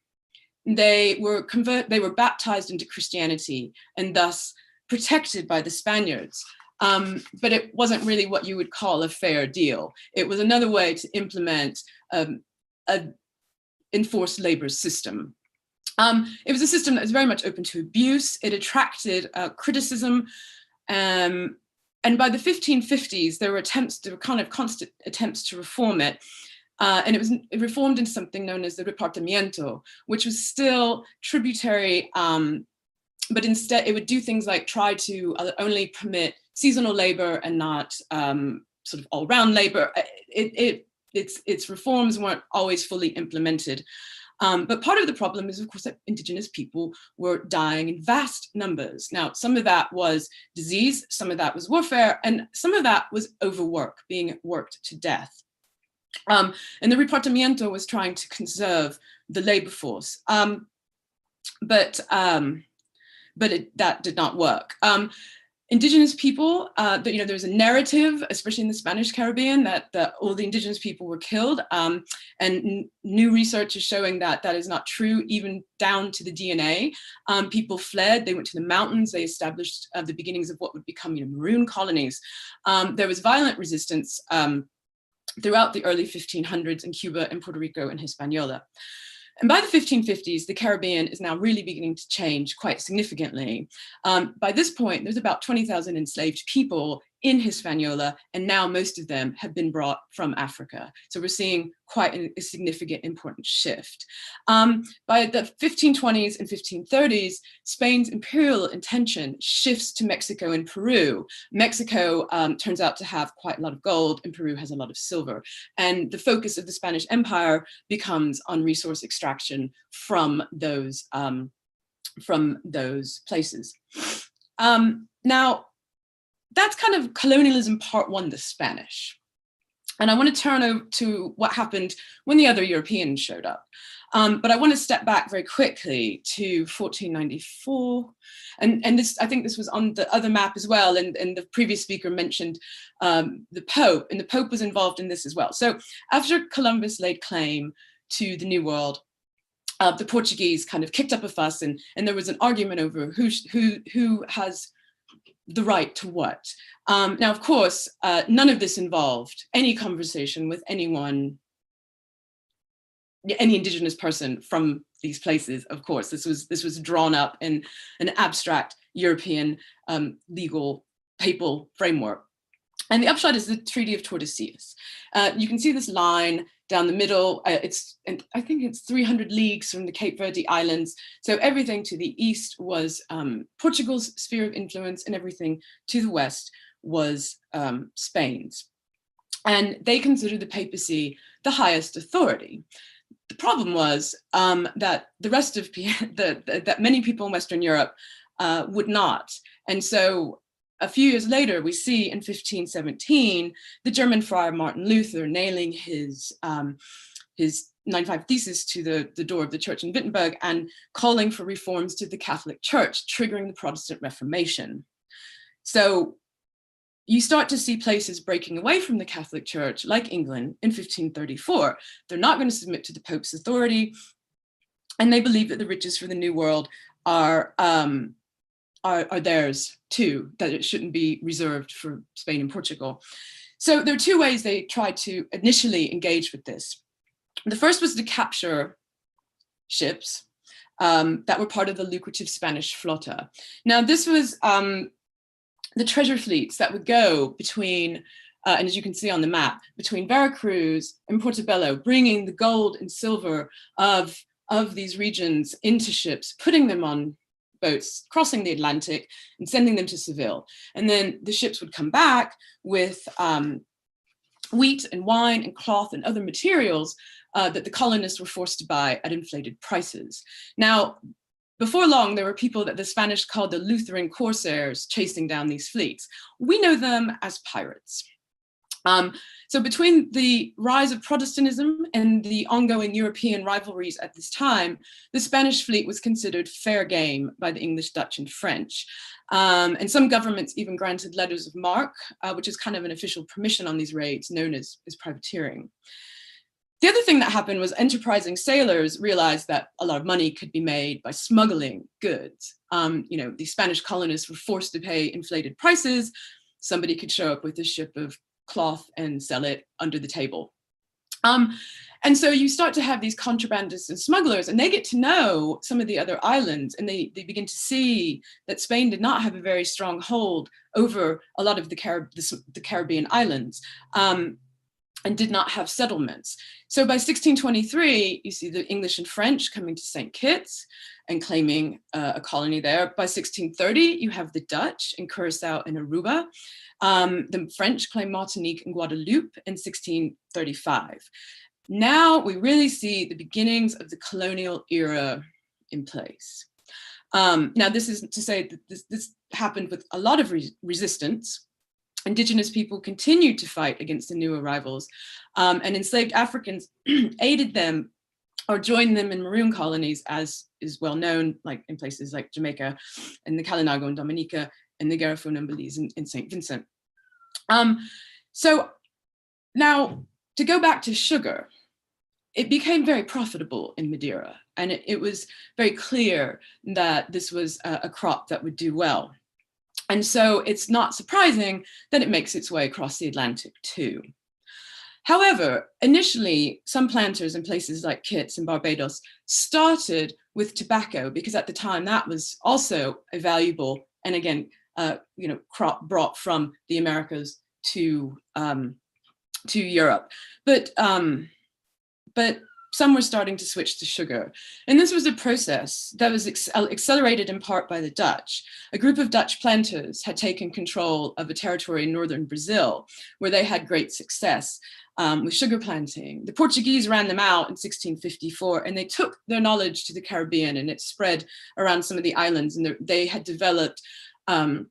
they were baptized into Christianity and thus protected by the Spaniards. But it wasn't really what you would call a fair deal. It was another way to implement an enforced labor system. It was a system that was very much open to abuse. It attracted criticism. And by the 1550s, there were kind of constant attempts to reform it. And it reformed into something known as the repartimiento, which was still tributary, but instead it would do things like try to only permit seasonal labor and not sort of all-round labor. Its reforms weren't always fully implemented. But part of the problem is, of course, that indigenous people were dying in vast numbers. Now, some of that was disease, some of that was warfare, and some of that was overwork, being worked to death. And the repartimiento was trying to conserve the labor force, but that did not work. Indigenous people, there was a narrative, especially in the Spanish Caribbean, that all the indigenous people were killed, and new research is showing that that is not true, even down to the DNA. People fled, they went to the mountains, they established the beginnings of what would become maroon colonies. There was violent resistance throughout the early 1500s in Cuba and Puerto Rico and Hispaniola. And by the 1550s, the Caribbean is now really beginning to change quite significantly. By this point, there's about 20,000 enslaved people in Hispaniola, and now most of them have been brought from Africa. So we're seeing quite a significant, important shift. By the 1520s and 1530s, Spain's imperial intention shifts to Mexico and Peru. Mexico turns out to have quite a lot of gold, and Peru has a lot of silver. And the focus of the Spanish Empire becomes on resource extraction from those places. Now, that's kind of colonialism part one, the Spanish. And I want to turn over to what happened when the other Europeans showed up. But I want to step back very quickly to 1494. And this, I think this was on the other map as well. And the previous speaker mentioned the Pope, and the Pope was involved in this as well. So after Columbus laid claim to the New World, the Portuguese kind of kicked up a fuss, and there was an argument over who has the right to what. Now, of course, none of this involved any conversation with anyone, any indigenous person from these places. Of course, this was drawn up in an abstract European legal papal framework. And the upshot is the Treaty of Tordesillas. You can see this line down the middle. I think it's 300 leagues from the Cape Verde Islands. So everything to the east was Portugal's sphere of influence, and everything to the west was Spain's. And they considered the papacy the highest authority. The problem was that the rest of that many people in Western Europe would not. And so a few years later, we see in 1517, the German friar Martin Luther nailing his 95 Thesis to the door of the church in Wittenberg and calling for reforms to the Catholic Church, triggering the Protestant Reformation. So you start to see places breaking away from the Catholic Church, like England in 1534. They're not going to submit to the Pope's authority, and they believe that the riches for the New World are are theirs too, that it shouldn't be reserved for Spain and Portugal. So there are two ways they tried to initially engage with this. The first was to capture ships that were part of the lucrative Spanish flota. Now this was the treasure fleets that would go between, and as you can see on the map, between Veracruz and Portobello, bringing the gold and silver of these regions into ships, putting them on boats, crossing the Atlantic and sending them to Seville. And then the ships would come back with wheat and wine and cloth and other materials that the colonists were forced to buy at inflated prices. Now, before long, there were people that the Spanish called the Lutheran corsairs chasing down these fleets. We know them as pirates. So between the rise of Protestantism and the ongoing European rivalries at this time, the Spanish fleet was considered fair game by the English, Dutch, and French. And some governments even granted letters of marque, which is kind of an official permission on these raids, known as privateering. The other thing that happened was enterprising sailors realized that a lot of money could be made by smuggling goods. The Spanish colonists were forced to pay inflated prices. Somebody could show up with a ship of cloth and sell it under the table. And so you start to have these contrabandists and smugglers, and they get to know some of the other islands, and they begin to see that Spain did not have a very strong hold over a lot of the Caribbean islands, and did not have settlements. So by 1623, you see the English and French coming to St. Kitts and claiming a colony there. By 1630, you have the Dutch in Curacao and Aruba. The French claim Martinique and Guadeloupe in 1635. Now we really see the beginnings of the colonial era in place. Now this is to say that this happened with a lot of resistance. Indigenous people continued to fight against the new arrivals, and enslaved Africans aided them or joined them in maroon colonies, as is well known, like in places like Jamaica and the Kalinago and Dominica and the Garifuna and Belize in St. Vincent. So now to go back to sugar, it became very profitable in Madeira, and it was very clear that this was a crop that would do well. And so it's not surprising that it makes its way across the Atlantic too. However, initially, some planters in places like Kitts and Barbados started with tobacco because at the time that was also a valuable and again, crop brought from the Americas to Europe. But some were starting to switch to sugar. And this was a process that was accelerated in part by the Dutch. A group of Dutch planters had taken control of a territory in northern Brazil where they had great success with sugar planting. The Portuguese ran them out in 1654, and they took their knowledge to the Caribbean, and it spread around some of the islands, and they had developed more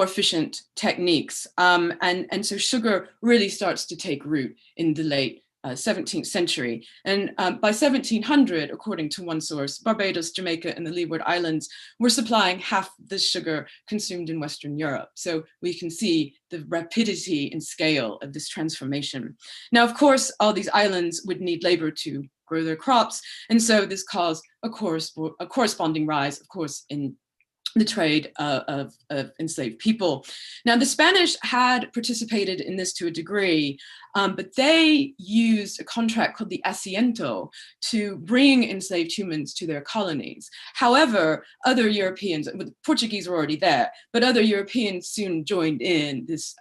efficient techniques. And so sugar really starts to take root in the late 17th century. And by 1700, according to one source, Barbados, Jamaica, and the Leeward Islands were supplying half the sugar consumed in Western Europe. So we can see the rapidity and scale of this transformation. Now, of course, all these islands would need labor to grow their crops. And so this caused a corresponding rise, of course, in the trade of enslaved people. Now, the Spanish had participated in this to a degree, but they used a contract called the asiento to bring enslaved humans to their colonies. However, other Europeans, the Portuguese were already there, but other Europeans soon joined in this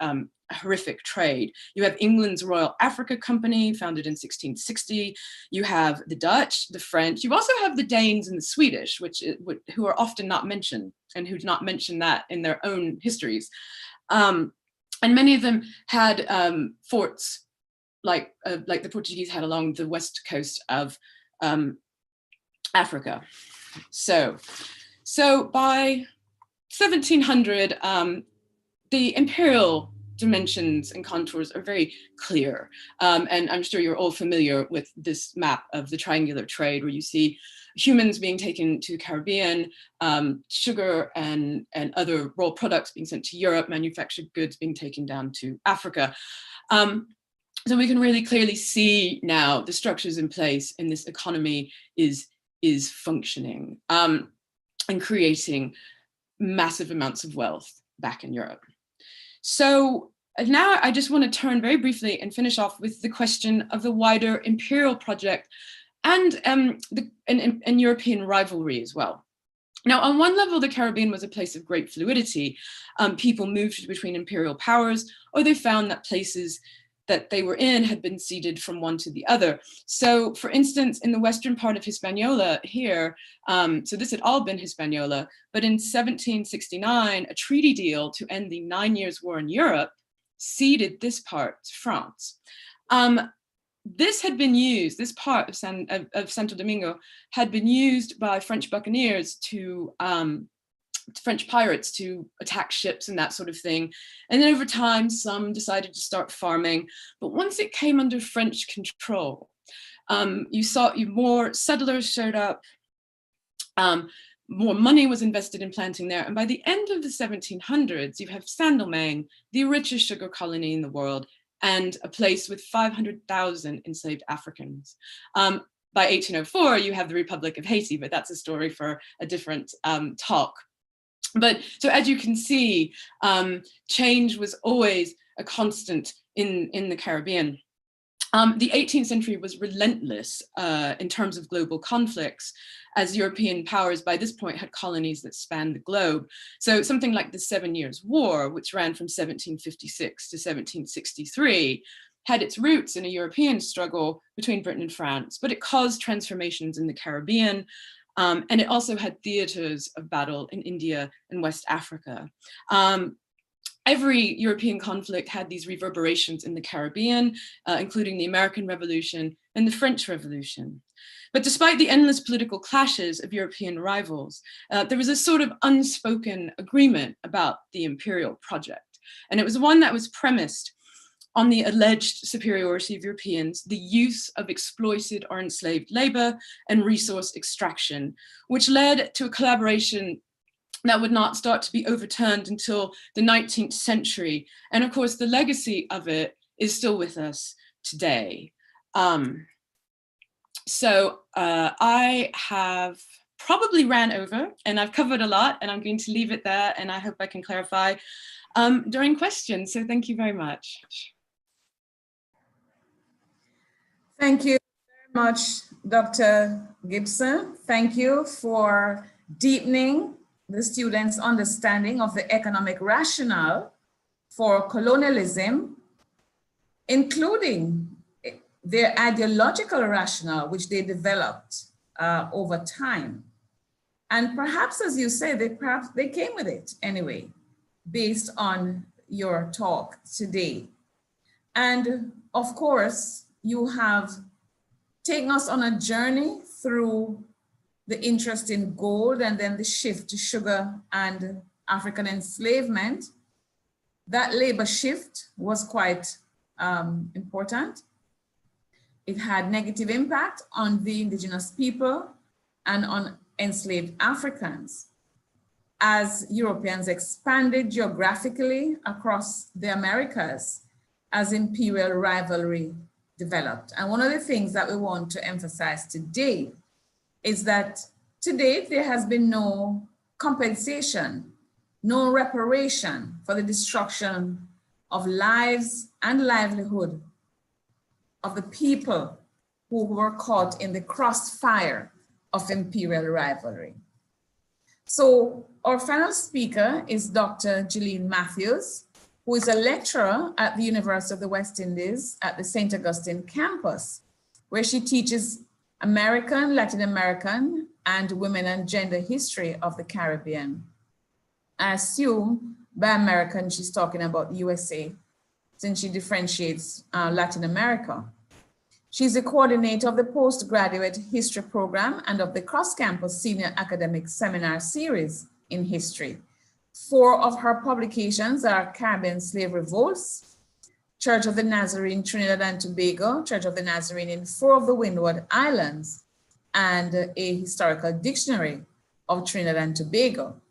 horrific trade. You have England's Royal Africa Company, founded in 1660. You have the Dutch, the French. You also have the Danes and the Swedish, who are often not mentioned, and who do not mention that in their own histories. And many of them had forts like the Portuguese had along the west coast of Africa. So by 1700, the imperial dimensions and contours are very clear. And I'm sure you're all familiar with this map of the triangular trade, where you see humans being taken to the Caribbean, sugar and other raw products being sent to Europe, manufactured goods being taken down to Africa. So we can really clearly see now the structures in place, and this economy is functioning. and creating massive amounts of wealth back in Europe. So now I just want to turn very briefly and finish off with the question of the wider imperial project and European rivalry as well. Now, on one level, the Caribbean was a place of great fluidity. People moved between imperial powers, or they found that places that they were in had been ceded from one to the other. So, for instance, in the western part of Hispaniola here, so this had all been Hispaniola, but in 1769, a treaty deal to end the 9 Years' War in Europe ceded this part to France. This had been used, this part of Santo Domingo had been used by French buccaneers to, French pirates to attack ships and that sort of thing. And then over time, some decided to start farming. But once it came under French control, you saw more settlers showed up, more money was invested in planting there. And by the end of the 1700s, you have Saint-Domingue, the richest sugar colony in the world, and a place with 500,000 enslaved Africans. By 1804, you have the Republic of Haiti, but that's a story for a different talk. But so as you can see, change was always a constant in the Caribbean. The 18th century was relentless in terms of global conflicts, as European powers by this point had colonies that spanned the globe. So something like the 7 Years' War, which ran from 1756 to 1763, had its roots in a European struggle between Britain and France, but it caused transformations in the Caribbean, and it also had theaters of battle in India and West Africa. Every European conflict had these reverberations in the Caribbean, including the American Revolution and the French Revolution. But despite the endless political clashes of European rivals, there was a sort of unspoken agreement about the imperial project. And it was one that was premised on the alleged superiority of Europeans, the use of exploited or enslaved labor and resource extraction, which led to a collaboration that would not start to be overturned until the 19th century. And of course, the legacy of it is still with us today. I have probably ran over and I've covered a lot, and I'm going to leave it there, and I hope I can clarify during questions. So thank you very much. Thank you very much, Dr. Gibson. Thank you for deepening the students' understanding of the economic rationale for colonialism, including their ideological rationale, which they developed over time. And perhaps, as you say, they came with it anyway, based on your talk today. And of course, you have taken us on a journey through the interest in gold and then the shift to sugar and African enslavement. That labor shift was quite important. It had negative impact on the indigenous people and on enslaved Africans. As Europeans expanded geographically across the Americas, as imperial rivalry developed. And one of the things that we want to emphasize today is that to date, there has been no compensation, no reparation for the destruction of lives and livelihood of the people who were caught in the crossfire of imperial rivalry. So our final speaker is Dr. Gillian Matthews, who is a lecturer at the University of the West Indies at the St. Augustine campus, where she teaches American, Latin American, and women and gender history of the Caribbean. I assume by American, she's talking about the USA, since she differentiates Latin America. She's the coordinator of the postgraduate history program and of the cross-campus senior academic seminar series in history. 4 of her publications are Caribbean Slave Revolts, Church of the Nazarene, Trinidad and Tobago, Church of the Nazarene in 4 of the Windward Islands, and a historical dictionary of Trinidad and Tobago.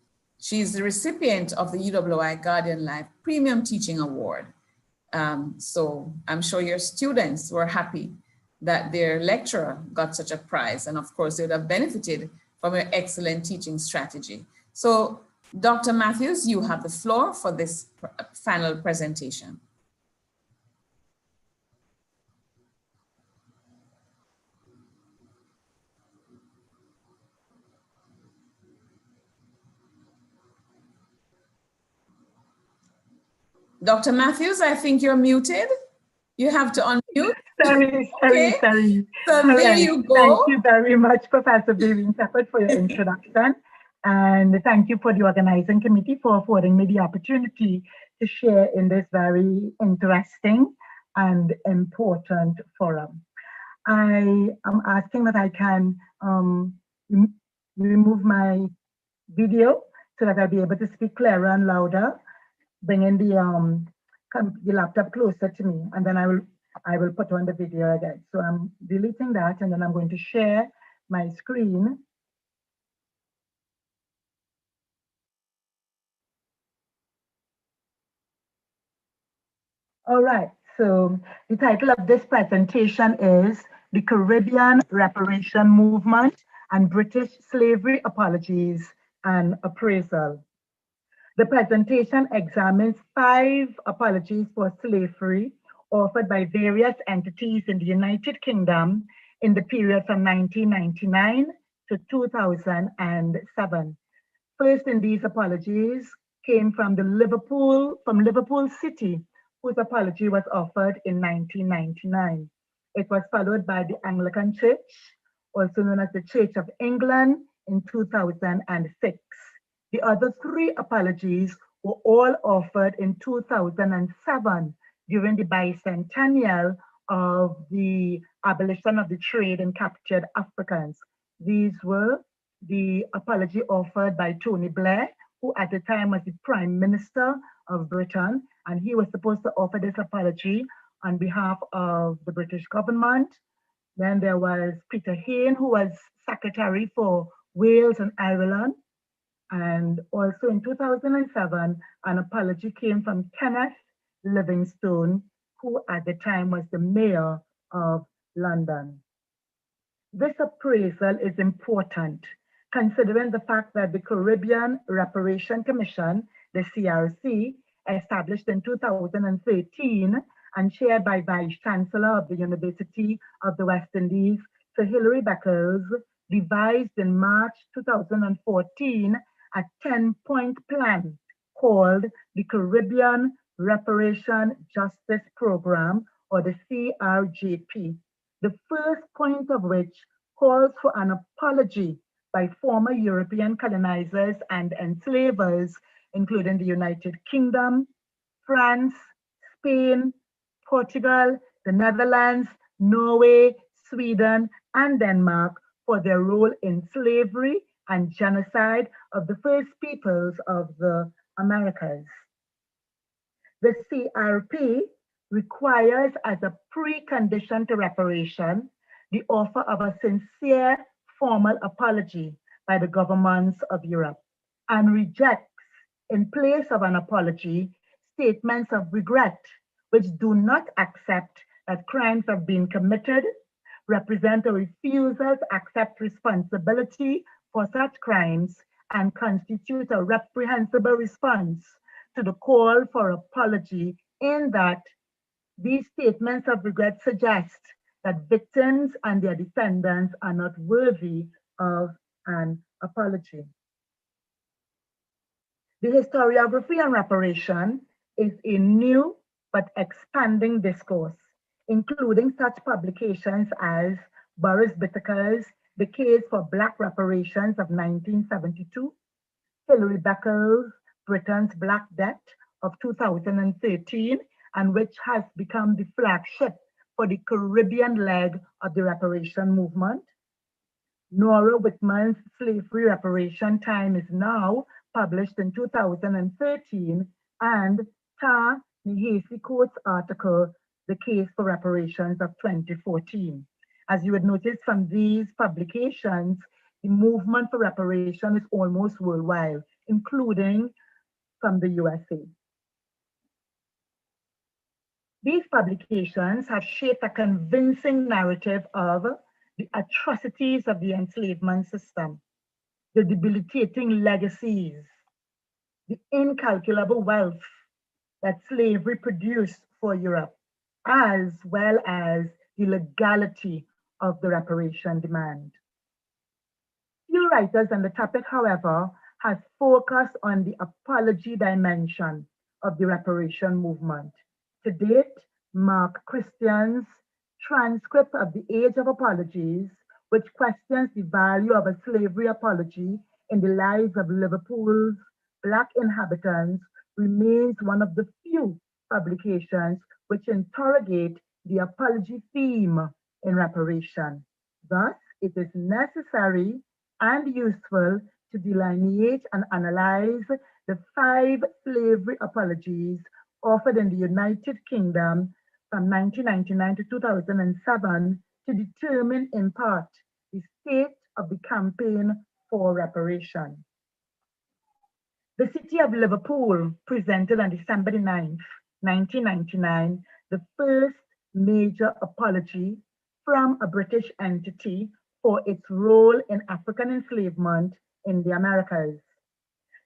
She is the recipient of the UWI Guardian Life Premium Teaching Award. So I'm sure your students were happy that their lecturer got such a prize. And of course, they would have benefited from your excellent teaching strategy. So, Dr. Matthews, you have the floor for this final presentation. Dr. Matthews, I think you're muted. You have to unmute. Sorry. So there you go. Thank you very much, Professor Farin Shepherd, for your introduction. And thank you for the organizing committee for affording me the opportunity to share in this very interesting and important forum. I am asking that I can remove my video so that I'll be able to speak clearer and louder, bringing the laptop closer to me, and then I will put on the video again. So I'm deleting that, and then I'm going to share my screen. All right, so the title of this presentation is The Caribbean Reparation Movement and British Slavery Apologies and Appraisal. The presentation examines 5 apologies for slavery offered by various entities in the United Kingdom in the period from 1999 to 2007. First in these apologies came from Liverpool City, whose apology was offered in 1999. It was followed by the Anglican Church, also known as the Church of England, in 2006. The other 3 apologies were all offered in 2007 during the bicentennial of the abolition of the trade in captured Africans. These were the apology offered by Tony Blair, who at the time was the Prime Minister of Britain, and he was supposed to offer this apology on behalf of the British government. Then there was Peter Hayne, who was Secretary for Wales and Ireland. And also in 2007, an apology came from Kenneth Livingstone, who at the time was the Mayor of London. This appraisal is important, considering the fact that the Caribbean Reparation Commission, the CRC, established in 2013 and chaired by Vice Chancellor of the University of the West Indies, Sir Hilary Beckles, devised in March 2014 a 10-point plan called the Caribbean Reparation Justice Program, or the CRJP. The first point of which calls for an apology by former European colonizers and enslavers, including the United Kingdom, France, Spain, Portugal, the Netherlands, Norway, Sweden, and Denmark for their role in slavery and genocide of the first peoples of the Americas. The CRP requires as a precondition to reparation the offer of a sincere formal apology by the governments of Europe, and rejects, in place of an apology, statements of regret which do not accept that crimes have been committed, represent a refusal to accept responsibility for such crimes, and constitute a reprehensible response to the call for apology, in that these statements of regret suggest that victims and their descendants are not worthy of an apology. The historiography on reparation is a new but expanding discourse, including such publications as Boris Whitaker's The Case for Black Reparations of 1972, Hilary Beckles' Britain's Black Debt of 2013, and which has become the flagship for the Caribbean leg of the reparation movement. Nora Whitman's Slavery Reparation Time Is Now, published in 2013, and Ta Nehesi Coates' article, The Case for Reparations of 2014. As you would notice from these publications, the movement for reparation is almost worldwide, including from the USA. These publications have shaped a convincing narrative of the atrocities of the enslavement system, the debilitating legacies, the incalculable wealth that slavery produced for Europe, as well as the legality of the reparation demand. Few writers on the topic, however, have focused on the apology dimension of the reparation movement. To date, Mark Christian's transcript of The Age of Apologies, which questions the value of a slavery apology in the lives of Liverpool's Black inhabitants, remains one of the few publications which interrogate the apology theme in reparation. Thus, it is necessary and useful to delineate and analyze the 5 slavery apologies offered in the United Kingdom from 1999 to 2007 to determine in part the state of the campaign for reparation. The city of Liverpool presented on December 9th, 1999, the first major apology from a British entity for its role in African enslavement in the Americas.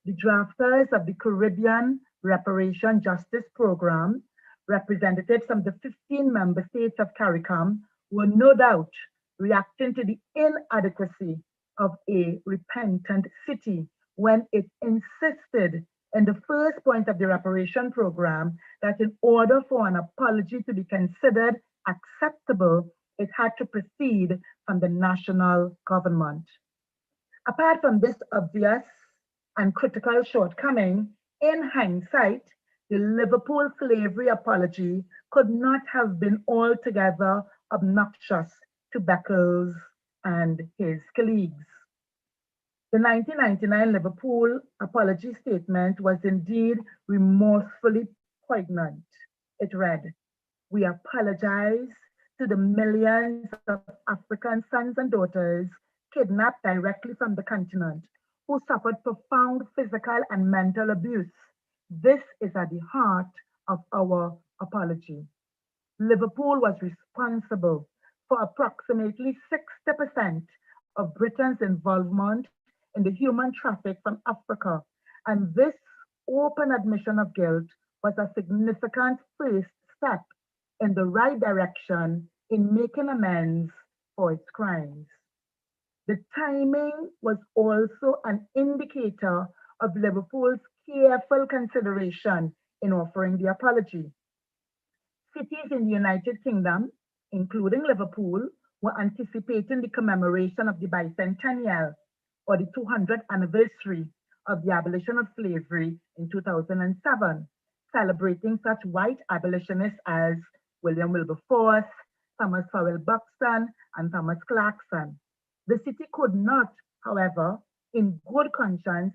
The drafters of the Caribbean Reparation Justice Program, representatives from the 15 member states of CARICOM, were no doubt reacting to the inadequacy of a repentant city when it insisted in the first point of the reparation program that in order for an apology to be considered acceptable, it had to proceed from the national government. Apart from this obvious and critical shortcoming, in hindsight, the Liverpool slavery apology could not have been altogether obnoxious to Beckles and his colleagues. The 1999 Liverpool apology statement was indeed remorsefully poignant. It read, "We apologize to the millions of African sons and daughters kidnapped directly from the continent who suffered profound physical and mental abuse. This is at the heart of our apology. Liverpool was responsible for approximately 60% of Britain's involvement in the human traffic from Africa, and this open admission of guilt was a significant first step in the right direction in making amends for its crimes. The timing was also an indicator of Liverpool's careful consideration in offering the apology. Cities in the United Kingdom, including Liverpool, were anticipating the commemoration of the bicentennial, or the 200th anniversary of the abolition of slavery in 2007, celebrating such white abolitionists as William Wilberforce, Thomas Fowell Buxton, and Thomas Clarkson. The city could not, however, in good conscience,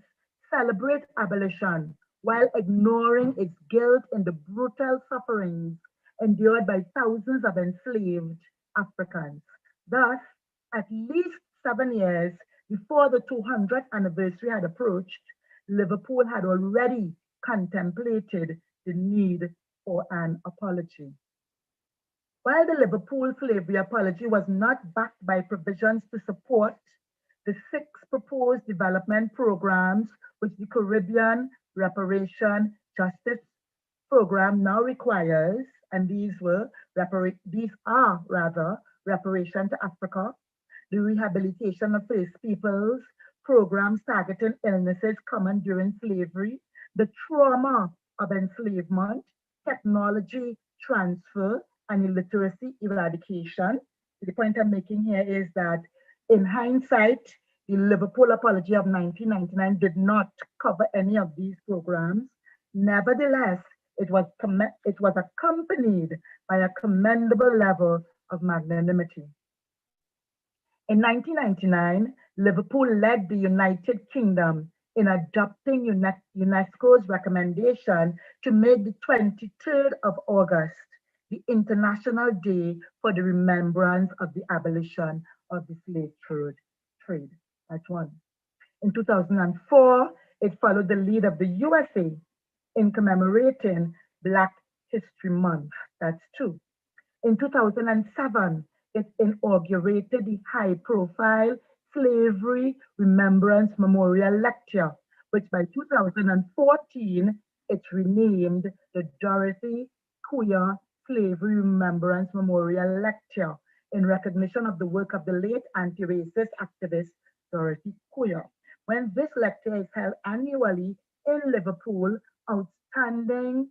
celebrate abolition while ignoring its guilt in the brutal sufferings endured by thousands of enslaved Africans. Thus, at least 7 years before the 200th anniversary had approached, Liverpool had already contemplated the need for an apology. While the Liverpool slavery apology was not backed by provisions to support the 6 proposed development programs which the Caribbean Reparation Justice Program now requires, and these are reparation to Africa, the rehabilitation of First Peoples, programs targeting illnesses common during slavery, the trauma of enslavement, technology transfer, and illiteracy eradication. The point I'm making here is that in hindsight, the Liverpool apology of 1999 did not cover any of these programs. Nevertheless, it was accompanied by a commendable level of magnanimity. In 1999, Liverpool led the United Kingdom in adopting UNESCO's recommendation to make the 23rd of August the International Day for the remembrance of the abolition of the slave trade. That's one. In 2004, it followed the lead of the USA in commemorating Black History Month. That's 2. In 2007, it inaugurated the high-profile Slavery Remembrance Memorial Lecture, which by 2014, it's renamed the Dorothy Queer Slavery Remembrance Memorial Lecture in recognition of the work of the late anti-racist activist Dorothy Queer. When this lecture is held annually in Liverpool, outstanding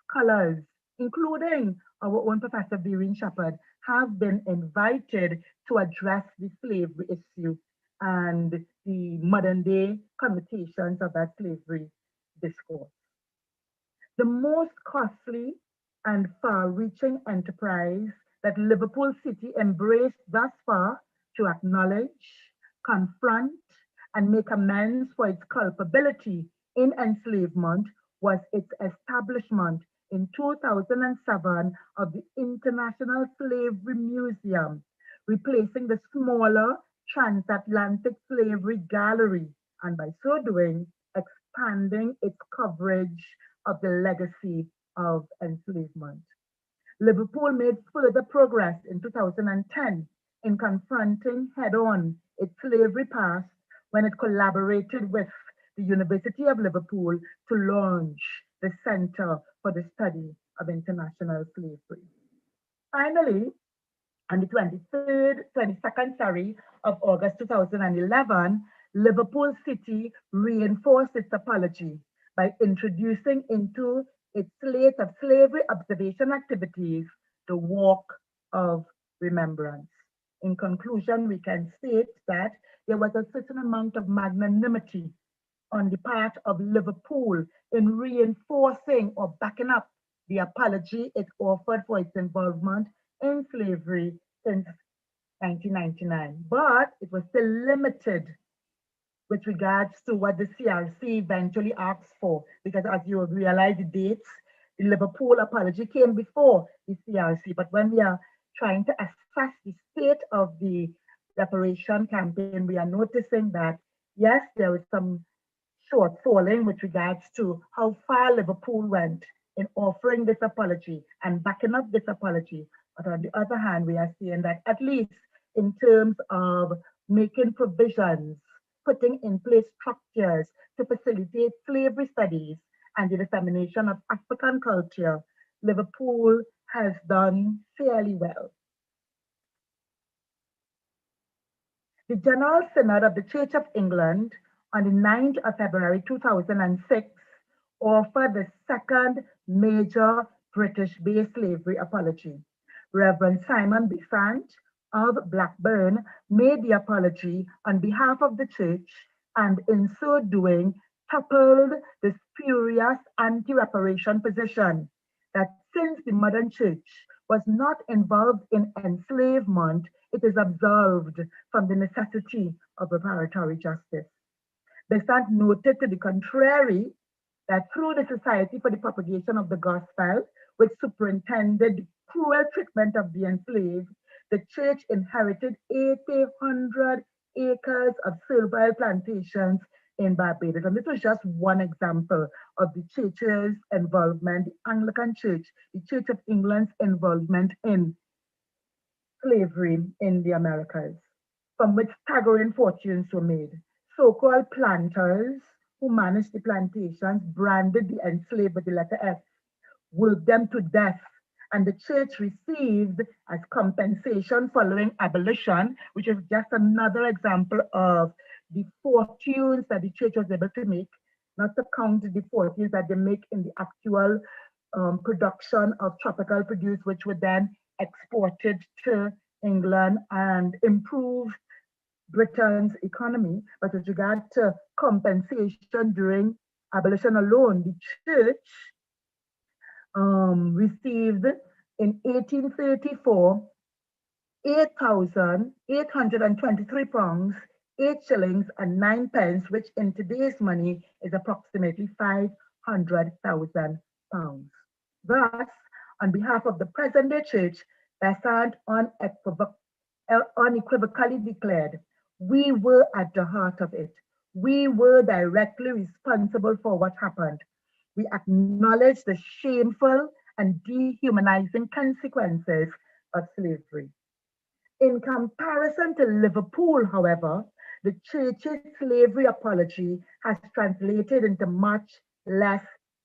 scholars, including our own Professor Farin Shepherd, have been invited to address the slavery issue and the modern day connotations of that slavery discourse. The most costly and far-reaching enterprise that Liverpool City embraced thus far to acknowledge, confront, and make amends for its culpability in enslavement was its establishment in 2007 of the International Slavery Museum, replacing the smaller Transatlantic Slavery Gallery, and by so doing, expanding its coverage of the legacy of enslavement. Liverpool made further progress in 2010 in confronting head-on its slavery past when it collaborated with the University of Liverpool to launch the Center for the Study of International Slavery. Finally, on the 22nd of August 2011, Liverpool City reinforced its apology by introducing into its slate of slavery observation activities the Walk of Remembrance. In conclusion, we can state that there was a certain amount of magnanimity on the part of Liverpool in reinforcing or backing up the apology it offered for its involvement in slavery since 1999. But it was still limited with regards to what the CRC eventually asked for, because as you realize the dates, the Liverpool apology came before the CRC. But when we are trying to assess the state of the reparation campaign, we are noticing that, yes, there is some shortfalling with regards to how far Liverpool went in offering this apology and backing up this apology. But on the other hand, we are seeing that at least in terms of making provisions, putting in place structures to facilitate slavery studies and the dissemination of African culture, Liverpool has done fairly well. The General Synod of the Church of England on the 9th of February 2006 offered the second major British-based slavery apology. Reverend Simon Besant of Blackburn made the apology on behalf of the church, and in so doing toppled the spurious anti-reparation position that since the modern church was not involved in enslavement, it is absolved from the necessity of reparatory justice. Besant noted to the contrary that through the Society for the Propagation of the Gospel, which superintended the cruel treatment of the enslaved, the church inherited 1,800 acres of servile plantations in Barbados. And this was just one example of the church's involvement, the Anglican Church, the Church of England's involvement in slavery in the Americas, from which staggering fortunes were made. So-called planters who managed the plantations branded the enslaved with the letter F, worked them to death, and the church received as compensation following abolition, which is just another example of the fortunes that the church was able to make, not to count the fortunes that they make in the actual production of tropical produce, which were then exported to England and improve Britain's economy. But with regard to compensation during abolition alone, the church received in 1834 8,823 pounds, 8 shillings and 9 pence, which in today's money is approximately 500,000 pounds. Thus, on behalf of the present-day church, Besant unequivocally declared, we were at the heart of it. We were directly responsible for what happened. We acknowledge the shameful and dehumanizing consequences of slavery. In comparison to Liverpool, however, the church's slavery apology has translated into much less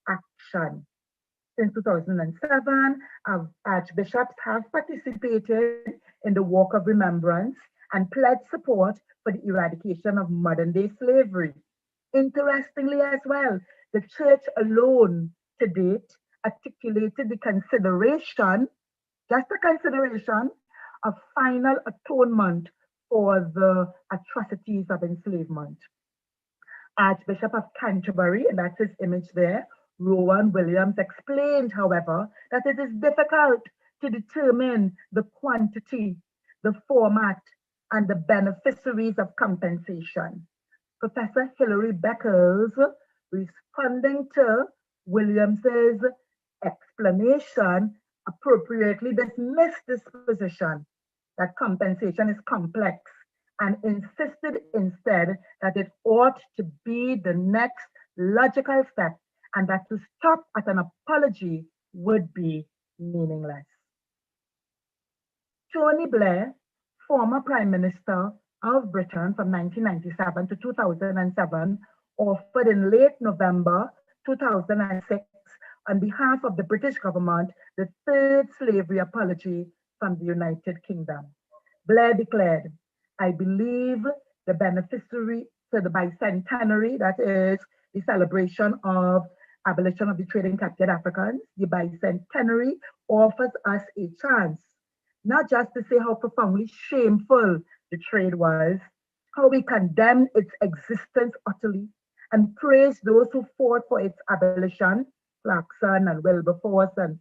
action. Since 2007, archbishops have participated in the walk of remembrance and pledged support for the eradication of modern-day slavery. Interestingly as well, the church alone to date articulated the consideration, just a consideration, of final atonement for the atrocities of enslavement. Archbishop of Canterbury, and that's his image there, Rowan Williams, explained, however, that it is difficult to determine the quantity, the format, and the beneficiaries of compensation. Professor Hilary Beckles, responding to Williams's explanation, appropriately dismissed this position that compensation is complex and insisted instead that it ought to be the next logical step and that to stop at an apology would be meaningless. Tony Blair, former Prime Minister of Britain from 1997 to 2007, offered in late November 2006 on behalf of the British government the third slavery apology from the United Kingdom. Blair declared, "I believe the beneficiary to the bicentenary, that is the celebration of abolition of the trade in captured Africans, the bicentenary offers us a chance, not just to say how profoundly shameful the trade was, how we condemn its existence utterly, and praise those who fought for its abolition, Clarkson and Wilberforce and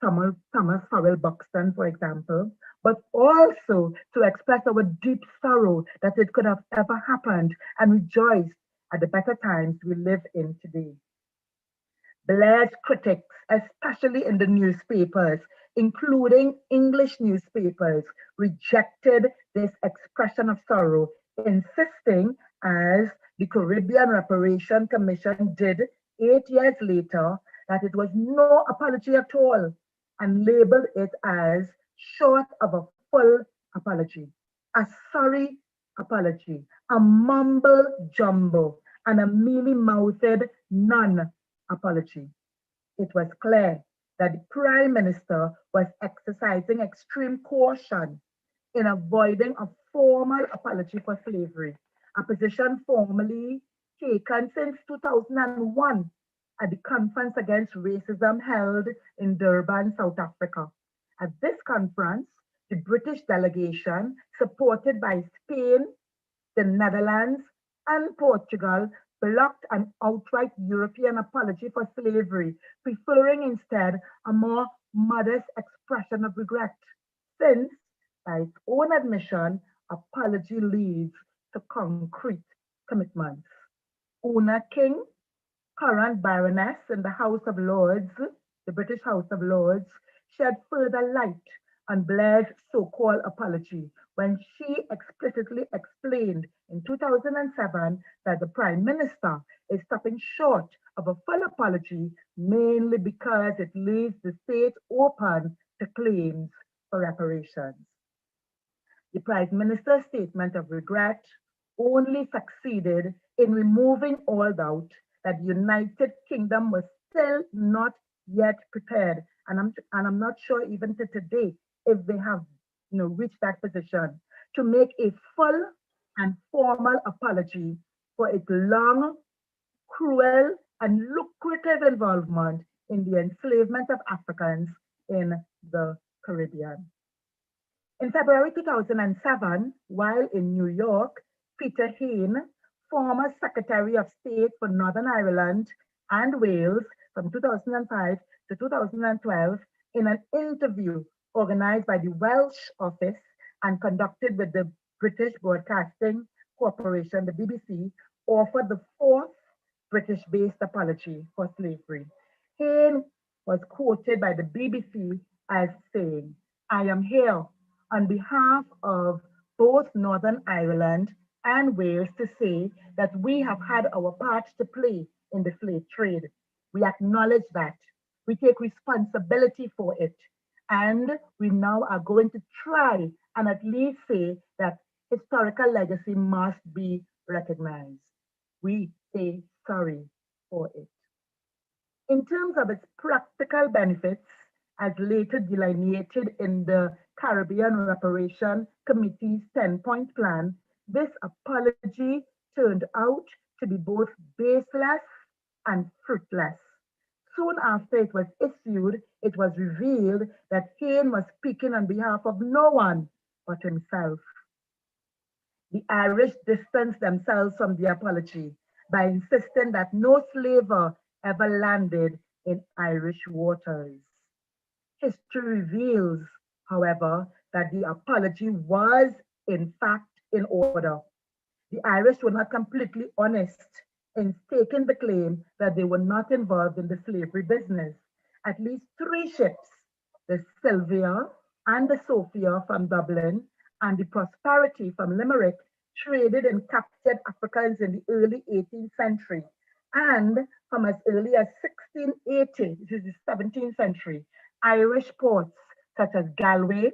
Thomas Howell Buxton, for example, but also to express our deep sorrow that it could have ever happened and rejoice at the better times we live in today." Blair's critics, especially in the newspapers, including English newspapers, rejected this expression of sorrow, insisting, as the Caribbean Reparation Commission did 8 years later, that it was no apology at all, and labeled it as short of a full apology, a sorry apology, a mumble jumbo, and a mealy-mouthed non-apology. It was clear that the Prime Minister was exercising extreme caution in avoiding a formal apology for slavery, a position formally taken since 2001 at the Conference Against Racism held in Durban, South Africa. At this conference, the British delegation, supported by Spain, the Netherlands, and Portugal, blocked an outright European apology for slavery, preferring instead a more modest expression of regret, since, by its own admission, apology leads to concrete commitments. Una King, current Baroness in the House of Lords, the British House of Lords, shed further light on Blair's so-called apology when she explicitly explained in 2007 that the Prime Minister is stopping short of a full apology mainly because it leaves the state open to claims for reparations. The Prime Minister's statement of regret only succeeded in removing all doubt that the United Kingdom was still not yet prepared, and I'm not sure even to today if they have reached that position to make a full and formal apology for its long, cruel, and lucrative involvement in the enslavement of Africans in the Caribbean. In February 2007, while in New York, Peter Hain, former Secretary of State for Northern Ireland and Wales from 2005 to 2012, in an interview organized by the Welsh office and conducted with the British Broadcasting Corporation, the BBC, offered the fourth British-based apology for slavery. Hain was quoted by the BBC as saying, "I am here on behalf of both Northern Ireland and Wales to say that we have had our part to play in the slave trade. We acknowledge that. We take responsibility for it. And we now are going to try and at least say that historical legacy must be recognized. We say sorry for it. In terms of its practical benefits, as later delineated in the Caribbean Reparation Committee's 10-point plan, this apology turned out to be both baseless and fruitless. Soon after it was issued, it was revealed that Hayne was speaking on behalf of no one but himself. The Irish distanced themselves from the apology by insisting that no slaver ever landed in Irish waters. History reveals, however, that the apology was in fact in order. The Irish were not completely honest in staking the claim that they were not involved in the slavery business. At least 3 ships, the Sylvia and the Sophia from Dublin and the Prosperity from Limerick, traded and captured Africans in the early 18th century. And from as early as 1680, this is the 17th century, Irish ports such as Galway,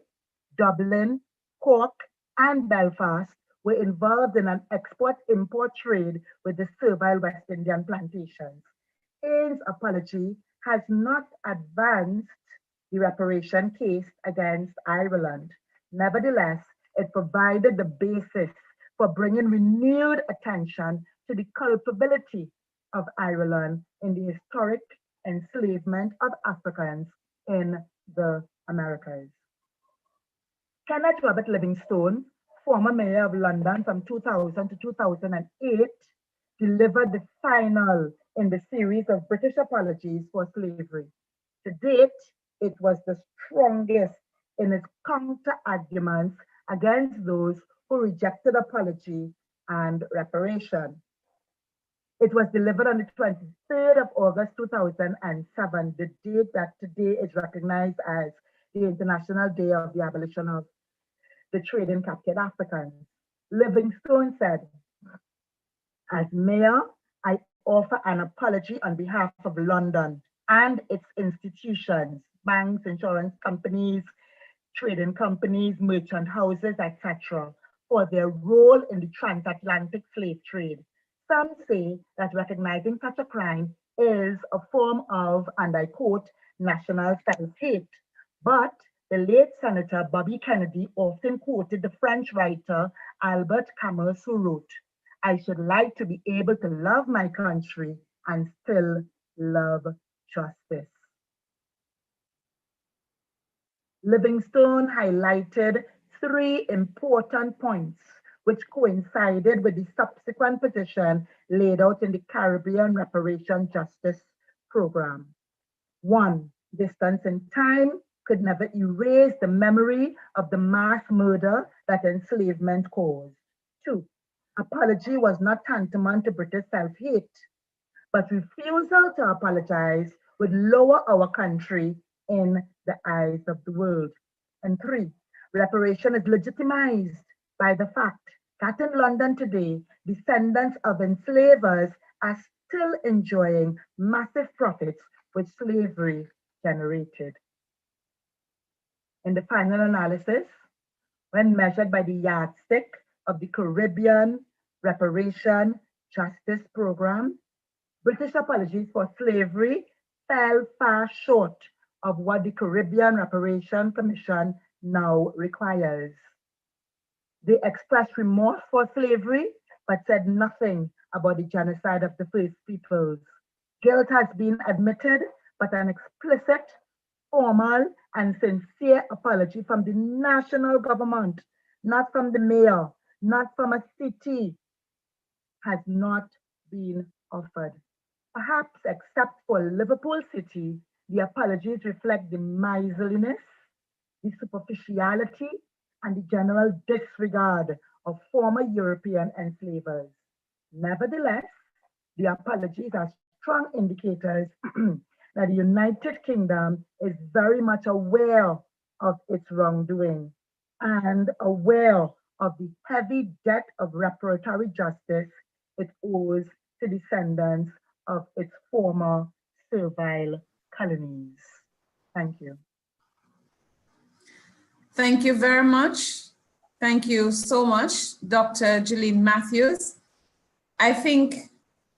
Dublin, Cork, and Belfast were involved in an export-import trade with the servile West Indian plantations. Hayne's apology has not advanced the reparation case against Ireland. Nevertheless, it provided the basis for bringing renewed attention to the culpability of Ireland in the historic enslavement of Africans in the Americas. Kenneth Robert Livingstone, former mayor of London from 2000 to 2008, delivered the final in the series of British apologies for slavery. To date, it was the strongest in its counter-arguments against those who rejected apology and reparation. It was delivered on the 23rd of August 2007, the date that today is recognized as the International Day of the Abolition of the Trade in Captured Africans. Livingstone said, "As mayor, I offer an apology on behalf of London and its institutions, banks, insurance companies, trading companies, merchant houses, etc., for their role in the transatlantic slave trade. Some say that recognizing such a crime is a form of, and I quote, national self-hate. But the late Senator Bobby Kennedy often quoted the French writer Albert Camus, who wrote, 'I should like to be able to love my country and still love justice.'" Livingstone highlighted 3 important points which coincided with the subsequent position laid out in the Caribbean Reparation Justice Program. 1, distance in time could never erase the memory of the mass murder that enslavement caused. 2, apology was not tantamount to British self-hate, but refusal to apologize would lower our country in the eyes of the world. And 3, reparation is legitimized by the fact that in London today, descendants of enslavers are still enjoying massive profits which slavery generated. In the final analysis, when measured by the yardstick of the Caribbean Reparation Justice Program, British apologies for slavery fell far short of what the Caribbean Reparation Commission now requires. They expressed remorse for slavery, but said nothing about the genocide of the First Peoples. Guilt has been admitted, but an explicit, formal, and sincere apology from the national government, not from the mayor, not from a city, has not been offered. Perhaps except for Liverpool City, the apologies reflect the miserliness, the superficiality, and the general disregard of former European enslavers. Nevertheless, the apologies are strong indicators that the United Kingdom is very much aware of its wrongdoing and aware of the heavy debt of reparatory justice it owes to descendants of its former servile colonies. Thank you. Thank you very much, Thank you so much, Dr. Jeline Matthews. I think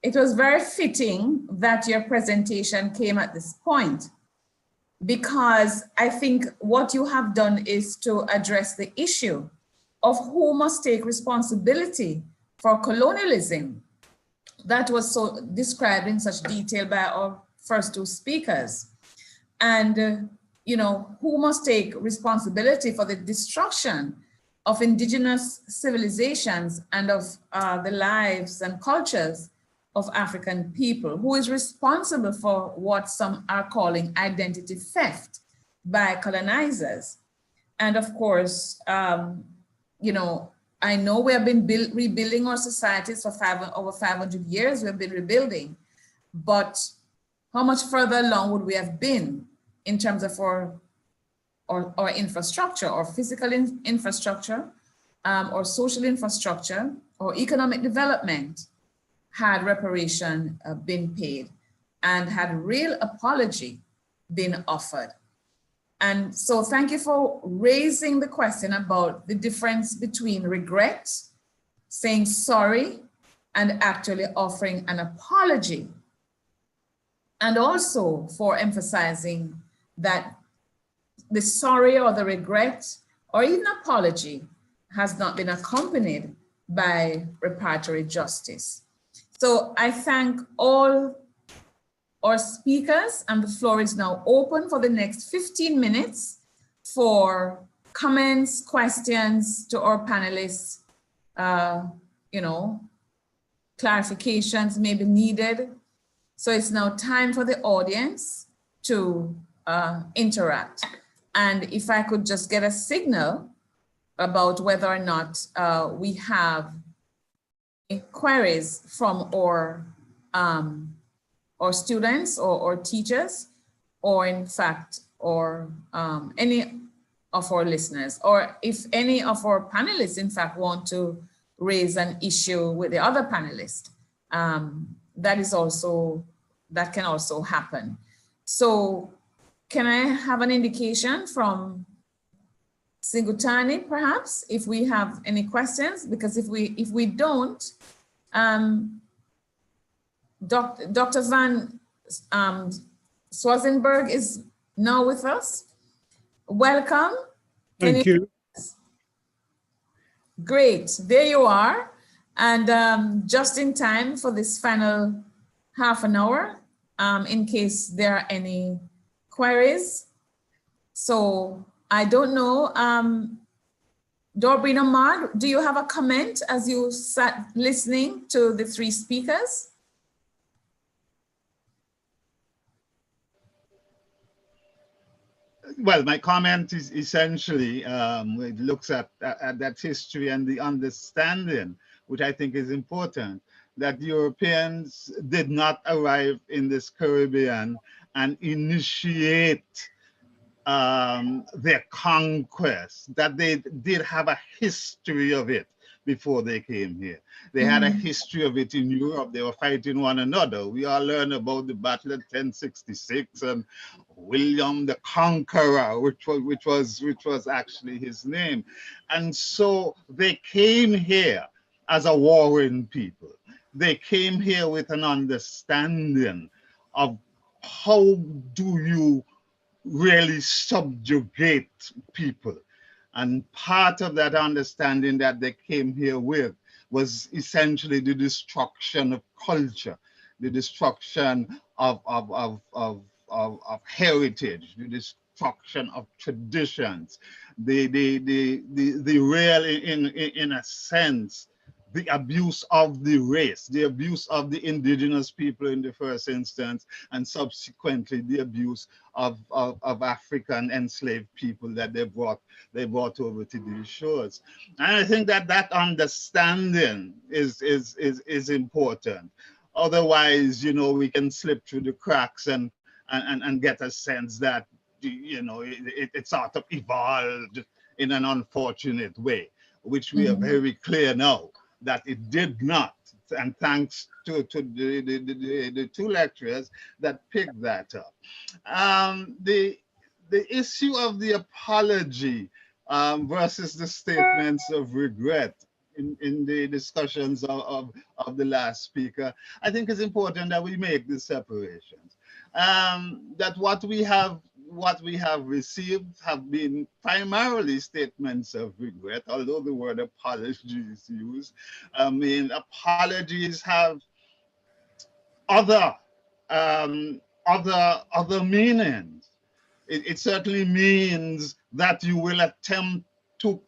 it was very fitting that your presentation came at this point, because I think what you have done is to address the issue of who must take responsibility for colonialism that was so described in such detail by our first two speakers. And, you know, who must take responsibility for the destruction of indigenous civilizations and of the lives and cultures of African people, who is responsible for what some are calling identity theft by colonizers. And of course, you know, I know we have been rebuilding our societies for over 500 years, we've been rebuilding, but how much further along would we have been in terms of our infrastructure, or physical infrastructure, or social infrastructure, or economic development, had reparation been paid and had real apology been offered? And so thank you for raising the question about the difference between regret, saying sorry, and actually offering an apology. And also for emphasizing that the sorry or the regret or even apology has not been accompanied by reparatory justice. So I thank all our speakers, and the floor is now open for the next 15 minutes for comments, questions to our panelists, you know, clarifications may be needed. So it's now time for the audience to interact. And if I could just get a signal about whether or not we have queries from our students or teachers, or in fact, or any of our listeners, or if any of our panelists, in fact, want to raise an issue with the other panelists, that can also happen. So can I have an indication from Sigutani, perhaps, if we have any questions? Because if we don't, Dr. Van Zanenberg is now with us. Welcome. Thank you. Great, there you are. And just in time for this final half an hour, in case there are any queries. So I don't know, Dorbrina Mard, do you have a comment as you sat listening to the three speakers? Well, my comment is essentially, it looks at that history and the understanding, which I think is important, that Europeans did not arrive in this Caribbean and initiate their conquest, that they did have a history of it before they came here. They had a history of it in Europe. They were fighting one another. We all learn about the Battle of 1066 and William the Conqueror, which was actually his name. And so they came here as a warring people. They came here with an understanding of how do you really subjugate people. And part of that understanding that they came here with was essentially the destruction of culture, the destruction of heritage, the destruction of traditions, the real, in a sense, the abuse of the race, the abuse of the indigenous people in the first instance, and subsequently the abuse of African enslaved people that they brought over to these shores. And I think that that understanding is important. Otherwise, you know, we can slip through the cracks and get a sense that, you know, it sort of evolved in an unfortunate way, which we are very clear now that it did not. And thanks to the two lecturers that picked that up. The issue of the apology, versus the statements of regret in the discussions of the last speaker. I think it's important that we make the separations. That what we have received have been primarily statements of regret, although the word apology is used. I mean, apologies have other meanings. It certainly means that you will attempt to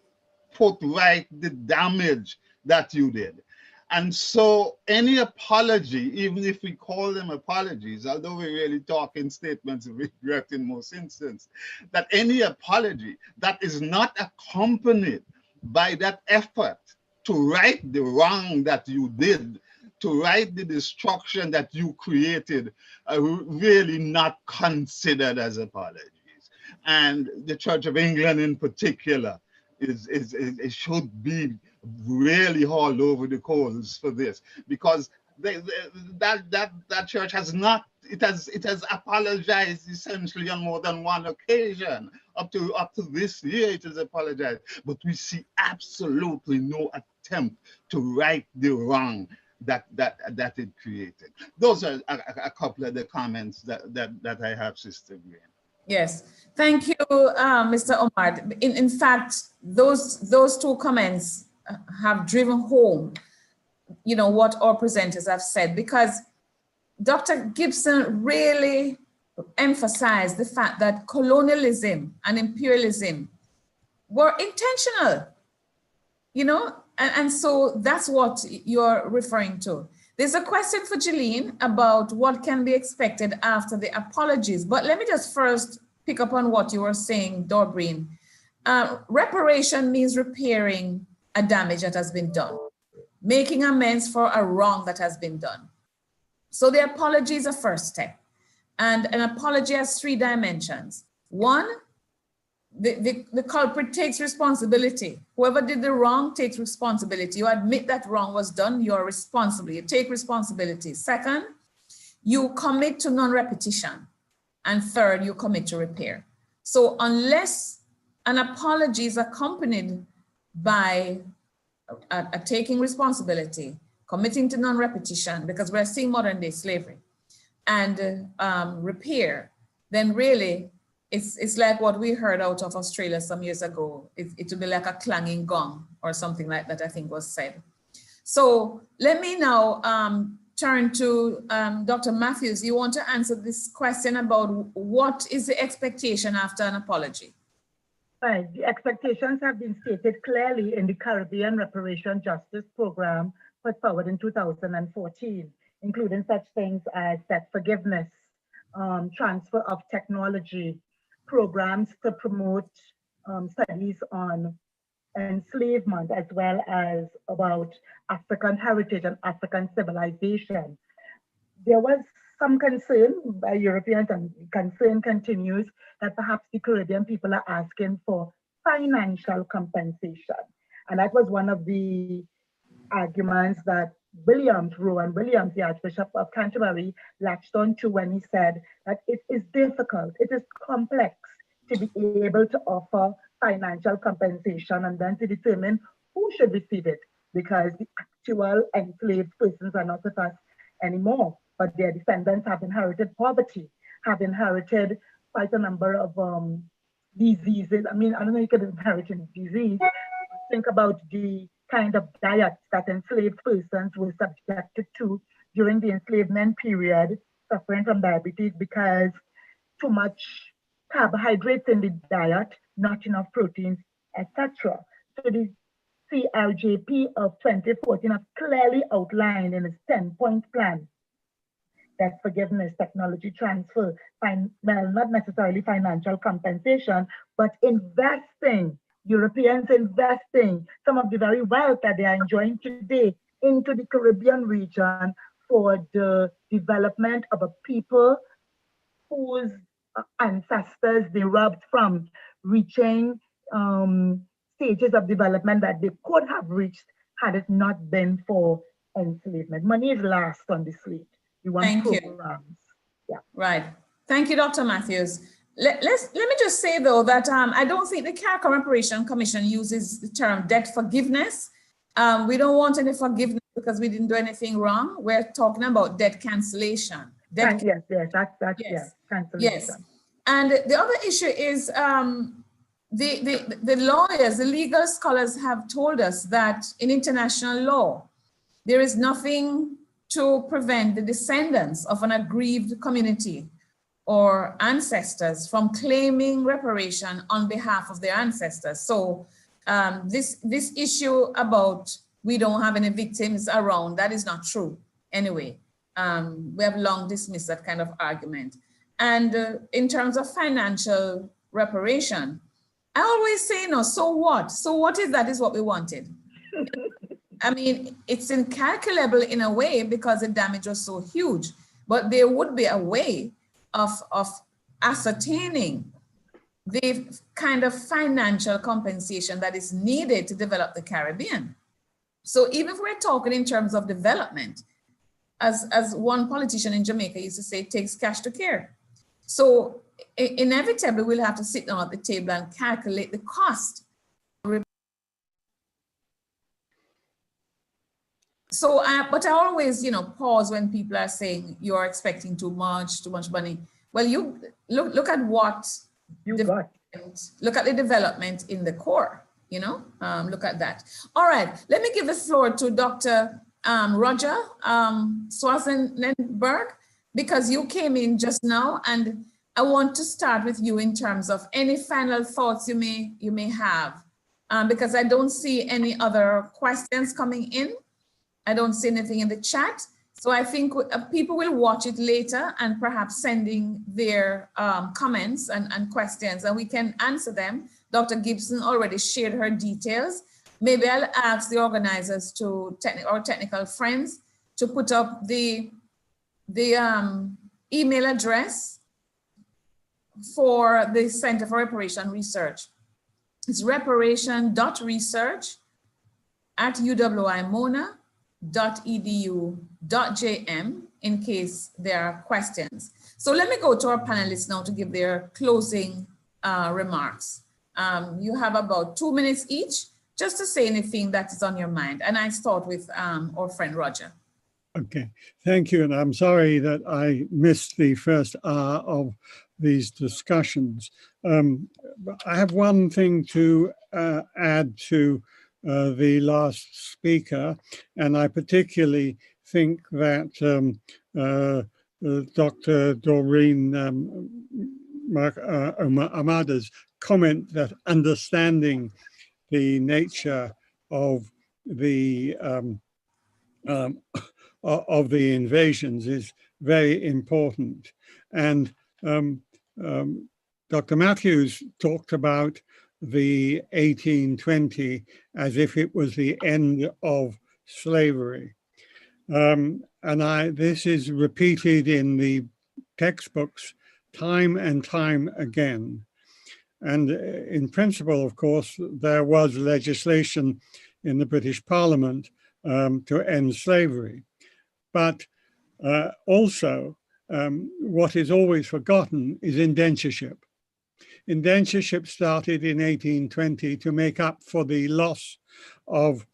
put right the damage that you did. And so any apology, even if we call them apologies, although we're really talking statements of regret in most instances, that any apology that is not accompanied by that effort to right the wrong that you did, to right the destruction that you created, are really not considered as apologies. And the Church of England in particular it should be really hauled over the coals for this, because that church has not, it has apologized essentially on more than one occasion. Up to this year it has apologized, but we see absolutely no attempt to right the wrong that it created. Those are a couple of the comments that I have, Sister Green. Yes, thank you, Mr. Omar. In fact, those two comments have driven home, you know, what our presenters have said, because Dr. Gibson really emphasized the fact that colonialism and imperialism were intentional, you know, and so that's what you're referring to. There's a question for Jeline about what can be expected after the apologies, but let me just first pick up on what you were saying, Dorbreen. Reparation means repairing a damage that has been done, making amends for a wrong that has been done. So the apology is a first step. And an apology has three dimensions. One, the culprit takes responsibility. Whoever did the wrong takes responsibility. You admit that wrong was done, you're responsible, you take responsibility. Second, you commit to non-repetition. And third, you commit to repair. So unless an apology is accompanied by a taking responsibility, committing to non-repetition, because we're seeing modern day slavery, and repair, then really it's like what we heard out of Australia some years ago. It would be like a clanging gong or something like that, I think was said. So let me now turn to Dr. Matthews. You want to answer this question about what is the expectation after an apology? Right, the expectations have been stated clearly in the Caribbean Reparation Justice Program put forward in 2014, including such things as debt forgiveness, transfer of technology, programs to promote studies on enslavement, as well as about African heritage and African civilization. There was some concern by Europeans, and concern continues, that perhaps the Caribbean people are asking for financial compensation. And that was one of the arguments that Rowan Williams, the Archbishop of Canterbury, latched on to when he said that it is difficult, it is complex to be able to offer financial compensation and then to determine who should receive it, because the actual enslaved persons are not with us anymore, but their descendants have inherited poverty, have inherited quite a number of diseases. I mean, I don't know if you could inherit a disease. Think about the kind of diet that enslaved persons were subjected to during the enslavement period, suffering from diabetes because too much carbohydrates in the diet, not enough proteins, etc. So the CRJP of 2014 have clearly outlined in its 10-point plan that forgiveness, technology transfer, well, not necessarily financial compensation, but investing, Europeans investing some of the very wealth that they are enjoying today into the Caribbean region for the development of a people whose ancestors they robbed from reaching stages of development that they could have reached had it not been for enslavement. Money is last on the slate. We want programs. Yeah. Right. Thank you, Dr. Matthews. Let me just say though that I don't think the CARICOM Reparation Commission uses the term debt forgiveness. We don't want any forgiveness because we didn't do anything wrong. We're talking about debt cancellation. Yes, that's yes. cancellation. Yes. And the other issue is the lawyers, the legal scholars have told us that in international law, there is nothing to prevent the descendants of an aggrieved community or ancestors from claiming reparation on behalf of their ancestors. So this issue about we don't have any victims around, that is not true anyway. We have long dismissed that kind of argument. And in terms of financial reparation, I always say, no, so what? So what if that is what we wanted? I mean, it's incalculable in a way because the damage was so huge, but there would be a way of ascertaining the kind of financial compensation that is needed to develop the Caribbean. So even if we're talking in terms of development, as one politician in Jamaica used to say, it takes cash to care. So inevitably we'll have to sit down at the table and calculate the cost. So, but I always, pause when people are saying you're expecting too much money. Well, you look at what you got. Look at the development in the core, look at that. All right, let me give the floor to Dr. Roger Van Zanenberg, because you came in just now, and I want to start with you in terms of any final thoughts you may have, because I don't see any other questions coming in. I don't see anything in the chat. So I think people will watch it later and perhaps sending their comments and questions, and we can answer them. Dr. Gibson already shared her details. Maybe I'll ask the organizers our technical friends to put up the email address for the Center for Reparation Research. It's reparation.research@uwimona.edu.jm in case there are questions. So let me go to our panelists now to give their closing remarks. You have about 2 minutes each just to say anything that is on your mind. And I start with our friend Roger. Okay, thank you. And I'm sorry that I missed the first hour of these discussions. I have one thing to add to the last speaker, and I particularly think that Dr. Doreen Amada's comment that understanding the nature of the invasions is very important. And Dr. Matthews talked about the 1820 as if it was the end of slavery. And this is repeated in the textbooks time and time again. And in principle, of course, there was legislation in the British Parliament to end slavery. But also, what is always forgotten is indentureship. Indentureship started in 1820 to make up for the loss of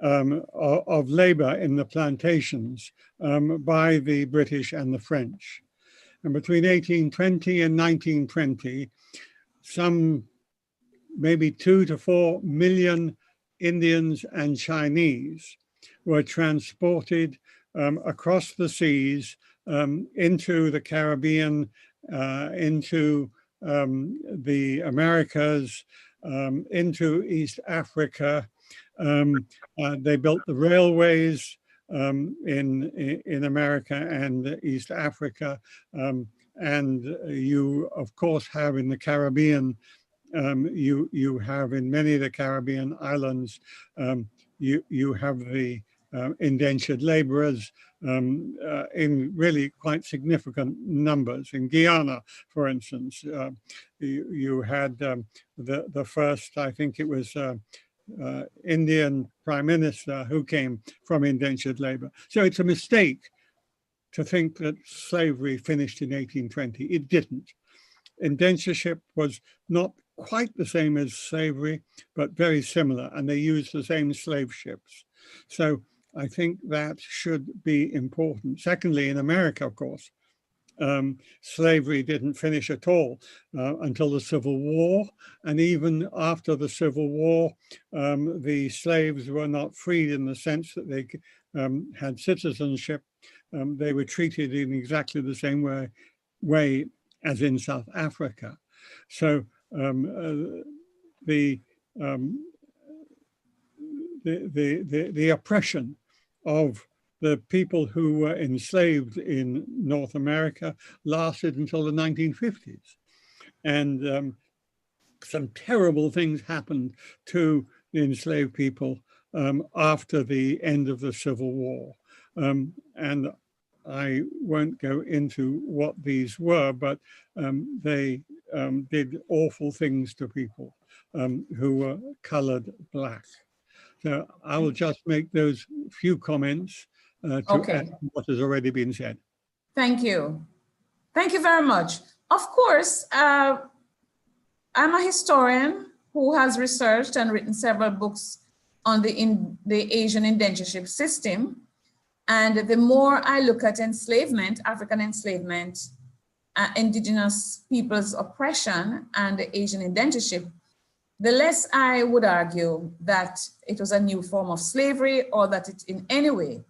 labor in the plantations by the British and the French. And between 1820 and 1920, some maybe 2 to 4 million Indians and Chinese were transported across the seas into the Caribbean, into the Americas, into East Africa. They built the railways in America and East Africa. And you, of course, have in the Caribbean, you have in many of the Caribbean islands, you have the indentured laborers in really quite significant numbers. In Guyana, for instance, you had the first, I think it was Indian Prime Minister who came from indentured labor. So it's a mistake to think that slavery finished in 1820. It didn't. indentureship was not quite the same as slavery, but very similar, and they used the same slave ships. So I think that should be important. Secondly, in America, of course, slavery didn't finish at all until the Civil War. And even after the Civil War, the slaves were not freed in the sense that they had citizenship. They were treated in exactly the same way as in South Africa. So the oppression of the people who were enslaved in North America lasted until the 1950s. And some terrible things happened to the enslaved people after the end of the Civil War. And I won't go into what these were, but they did awful things to people who were colored black. So I will just make those few comments to add to what has already been said. Thank you. Thank you very much. Of course, I'm a historian who has researched and written several books on the Asian indentureship system. And the more I look at enslavement, African enslavement, indigenous people's oppression, and the Asian indentureship, the less I would argue that it was a new form of slavery or that it in any way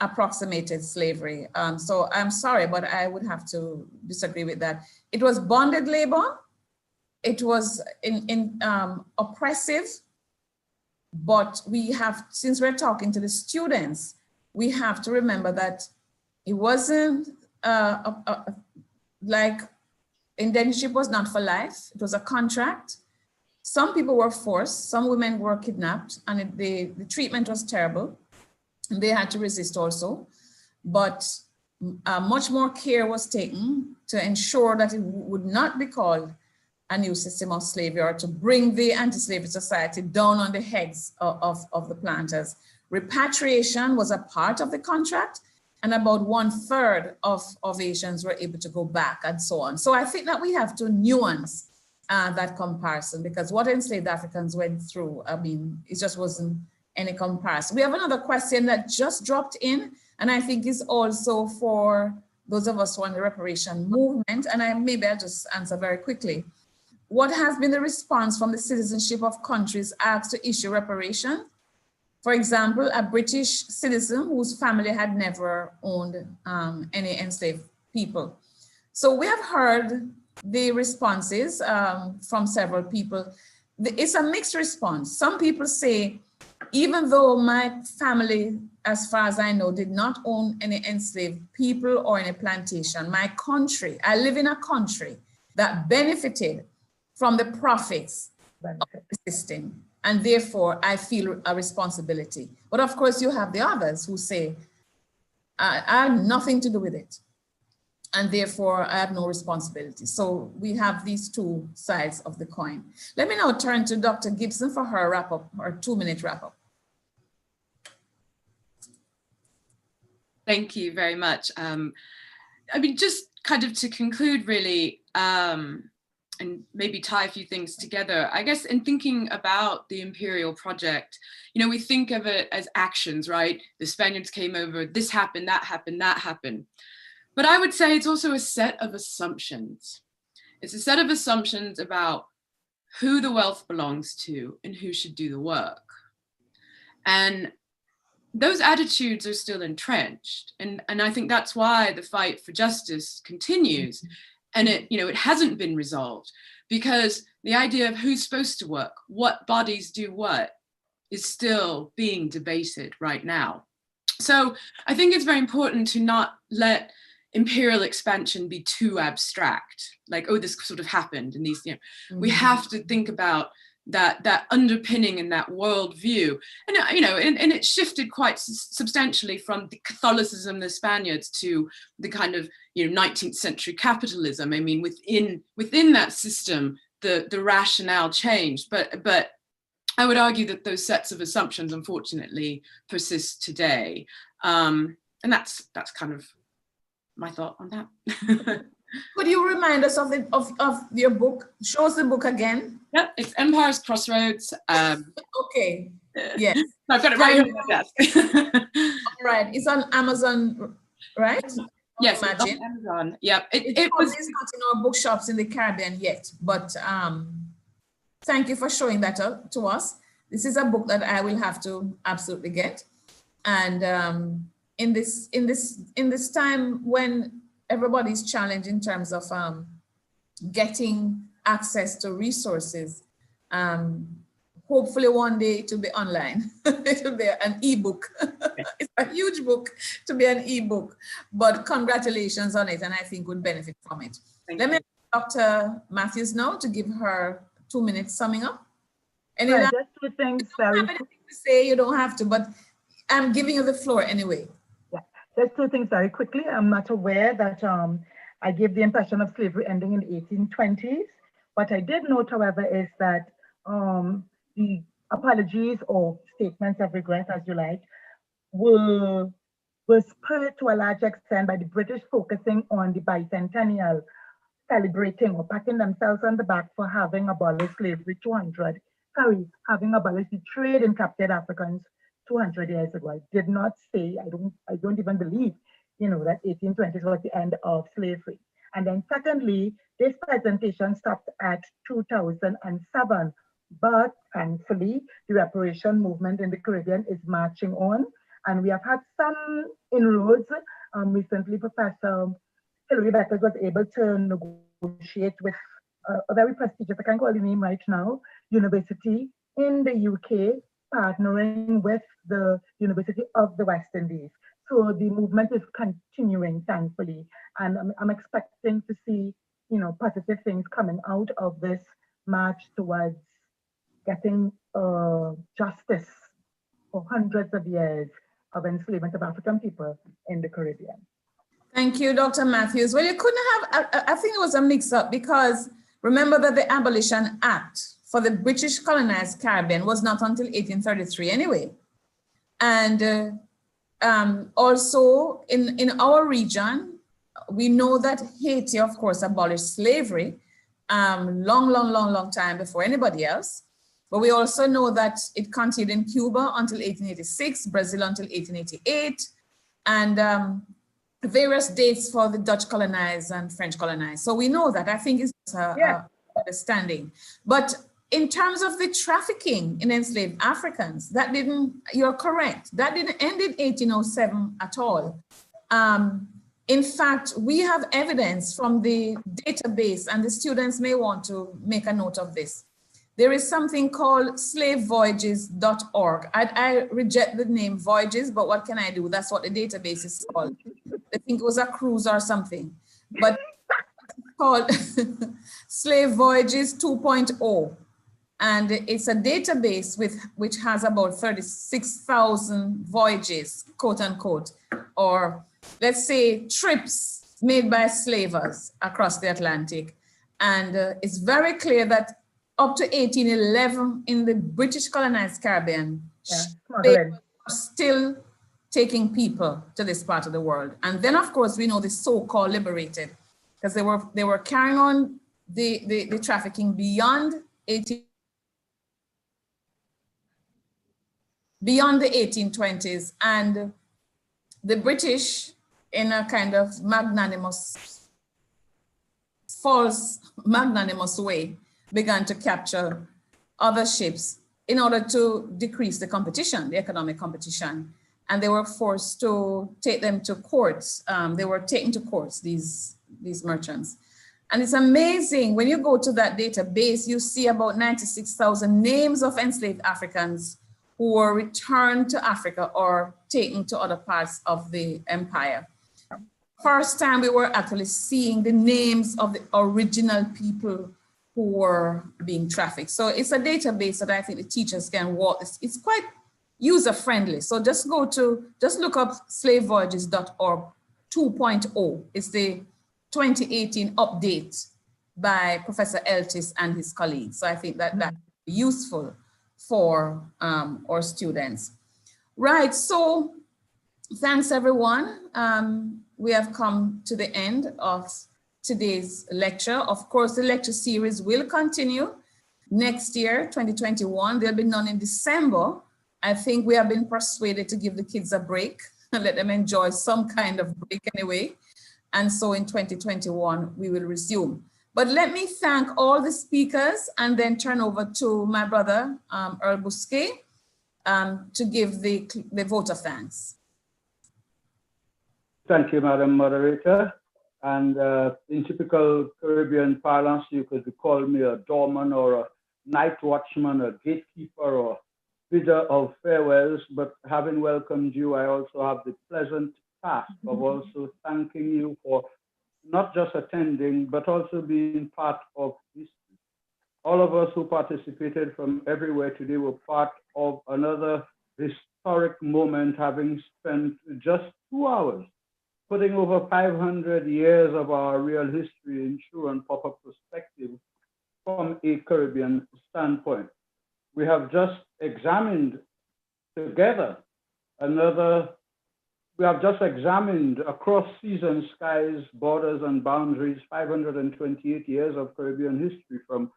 approximated slavery. So I'm sorry, but I would have to disagree with that. It was bonded labor. It was oppressive, but we have, since we're talking to the students, we have to remember that it wasn't like indentureship was not for life. It was a contract. Some people were forced, some women were kidnapped, and the treatment was terrible. And they had to resist also. But much more care was taken to ensure that it would not be called a new system of slavery or to bring the anti-slavery society down on the heads of the planters. Repatriation was a part of the contract, and about 1/3 of Asians were able to go back and so on. So I think that we have to nuance that comparison, because what enslaved Africans went through, I mean, it just wasn't any comparison. We have another question that just dropped in, and I think is also for those of us who are in the reparation movement, and I'll just answer very quickly. What has been the response from the citizenship of countries asked to issue reparation? For example, a British citizen whose family had never owned any enslaved people. So we have heard the responses from several people. It's a mixed response. Some people say, even though my family, as far as I know, did not own any enslaved people or any plantation, my country, I live in a country that benefited from the profits of the system, and therefore I feel a responsibility. But of course, you have the others who say, I have nothing to do with it, and therefore I have no responsibility. So we have these two sides of the coin. Let me now turn to Dr. Gibson for her wrap-up, her 2-minute wrap-up. Thank you very much. I mean, just kind of to conclude really, and maybe tie a few things together, I guess in thinking about the imperial project, you know, we think of it as actions, right? The Spaniards came over, this happened, that happened, that happened. But I would say it's also a set of assumptions. It's a set of assumptions about who the wealth belongs to and who should do the work. And those attitudes are still entrenched. And I think that's why the fight for justice continues. And it hasn't been resolved, because the idea of who's supposed to work, what bodies do what, is still being debated right now. So I think it's very important to not let imperial expansion be too abstract, like, oh, this sort of happened and these, we have to think about that underpinning and that worldview. And, and it shifted quite substantially from the Catholicism, the Spaniards, to the kind of, 19th century capitalism. I mean, within that system, the rationale changed, but I would argue that those sets of assumptions, unfortunately, persist today. And that's kind of my thought on that. Could you remind us of your book? Show us the book again. Yeah, it's Empire's Crossroads. Okay. Yes. I've got it right here on my desk. All right. It's on Amazon, right? Yes, imagine. it's on Amazon. Yeah, It's not in our bookshops in the Caribbean yet, but thank you for showing that to us. This is a book that I will have to absolutely get. And in this time when everybody's challenged in terms of getting access to resources, hopefully one day it will be online. It will be an ebook. It's a huge book to be an ebook, but congratulations on it, and I think would benefit from it. Let me ask Dr. Matthews now to give her 2 minutes summing up. Right, just 2 things very quick. To say, you don't have to, but I'm giving you the floor anyway. Yeah, just 2 things very quickly. I'm not aware that I gave the impression of slavery ending in the 1820s. What I did note, however, is that the apologies or statements of regret, as you like, were spurred to a large extent by the British focusing on the bicentennial, celebrating or patting themselves on the back for having abolished slavery having abolished the trade in captured Africans 200 years ago. I did not say, I don't even believe, that 1820s was the end of slavery. And then secondly, this presentation stopped at 2007, but thankfully, the reparation movement in the Caribbean is marching on, and we have had some inroads. Recently, Professor Hilary Beckers was able to negotiate with a very prestigious, I can't call the name right now, university in the UK, partnering with the University of the West Indies. So the movement is continuing, thankfully, and I'm expecting to see, positive things coming out of this march towards getting justice for hundreds of years of enslavement of African people in the Caribbean. Thank you, Dr. Matthews. Well, you couldn't have, I think it was a mix-up, because remember that the Abolition Act for the British colonized Caribbean was not until 1833 anyway. And also in our region, we know that Haiti, of course, abolished slavery long time before anybody else. But we also know that it continued in Cuba until 1886, Brazil until 1888, and various dates for the Dutch colonized and French colonized. So we know that. I think it's a understanding. But in terms of the trafficking in enslaved Africans, you're correct, that didn't end in 1807 at all. In fact, we have evidence from the database, and the students may want to make a note of this. There is something called slavevoyages.org. I reject the name voyages, but what can I do? That's what the database is called. I think it was a cruise or something, but it's called Slave Voyages 2.0. And it's a database which has about 36,000 voyages, quote unquote, or let's say trips made by slavers across the Atlantic. And it's very clear that up to 1811 in the British colonized Caribbean, they were still taking people to this part of the world. And then, of course, we know the so-called liberated, because they were carrying on the trafficking beyond the 1820s. And the British, in a kind of false magnanimous way, began to capture other ships in order to decrease the competition, the economic competition. And they were forced to take them to courts. They were taken to courts, these merchants. And it's amazing, when you go to that database, you see about 96,000 names of enslaved Africans who were returned to Africa or taken to other parts of the empire. First time we were actually seeing the names of the original people who were being trafficked. So it's a database that I think the teachers can walk. It's quite user-friendly. So just look up slavevoyages.org 2.0. It's the 2018 update by Professor Eltis and his colleagues. So I think that that's useful for our students. Right, so thanks everyone. We have come to the end of today's lecture. Of course, the lecture series will continue next year, 2021. There'll be none in December. I think we have been persuaded to give the kids a break and let them enjoy some kind of break anyway. And so in 2021, we will resume. But let me thank all the speakers and then turn over to my brother, Earl Bousquet, to give the vote of thanks. Thank you, Madam Moderator. And in typical Caribbean parlance, you could call me a doorman or a night watchman, a gatekeeper, or bidder of farewells. But having welcomed you, I also have the pleasant task of also thanking you for not just attending, but also being part of history. All of us who participated from everywhere today were part of another historic moment, having spent just 2 hours putting over 500 years of our real history in true and proper perspective from a Caribbean standpoint. We have just examined together we have just examined across seas and skies, borders and boundaries, 528 years of Caribbean history from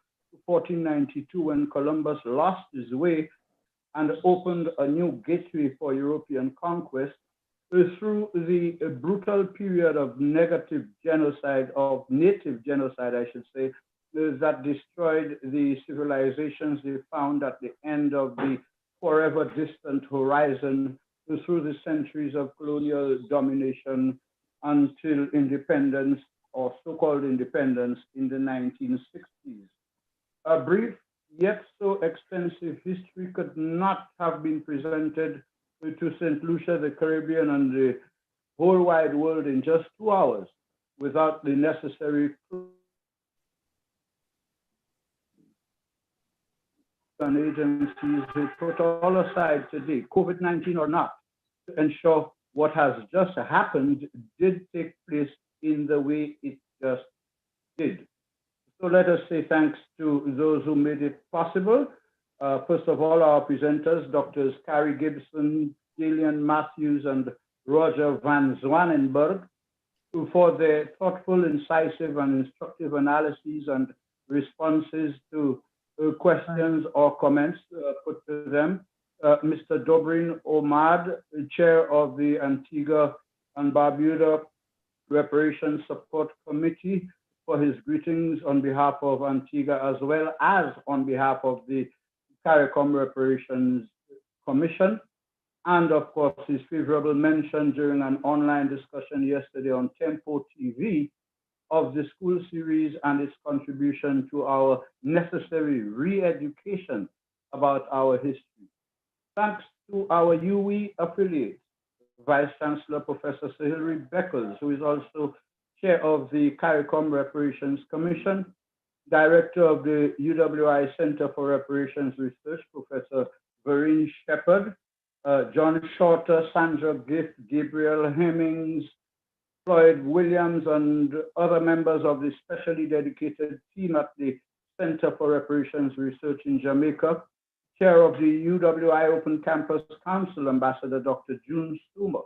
1492 when Columbus lost his way and opened a new gateway for European conquest, through the brutal period of native genocide, I should say, that destroyed the civilizations they found at the end of the forever distant horizon, through the centuries of colonial domination until independence, or so-called independence, in the 1960s. A brief yet so extensive history could not have been presented to St. Lucia, the Caribbean, and the whole wide world in just 2 hours without the necessary agencies who put all aside today, COVID-19 or not, to ensure what has just happened did take place in the way it just did. So let us say thanks to those who made it possible. First of all, our presenters, Drs. Carrie Gibson, Gillian Matthews, and Roger Van Zanenberg, for their thoughtful, incisive, and instructive analyses and responses to questions or comments put to them. Mr. Dobrin Omad, Chair of the Antigua and Barbuda Reparations Support Committee, for his greetings on behalf of Antigua as well as on behalf of the CARICOM Reparations Commission, and of course his favorable mention during an online discussion yesterday on Tempo TV of the school series and its contribution to our necessary re-education about our history. Thanks to our UE affiliate, Vice Chancellor Professor Sir Hilary Beckles, who is also Chair of the CARICOM Reparations Commission, Director of the UWI Center for Reparations Research, Professor Farin Shepherd, John Shorter, Sandra Gift, Gabriel Hemmings, Floyd Williams, and other members of the specially dedicated team at the Center for Reparations Research in Jamaica, Chair of the UWI Open Campus Council, Ambassador Dr. June Stumer,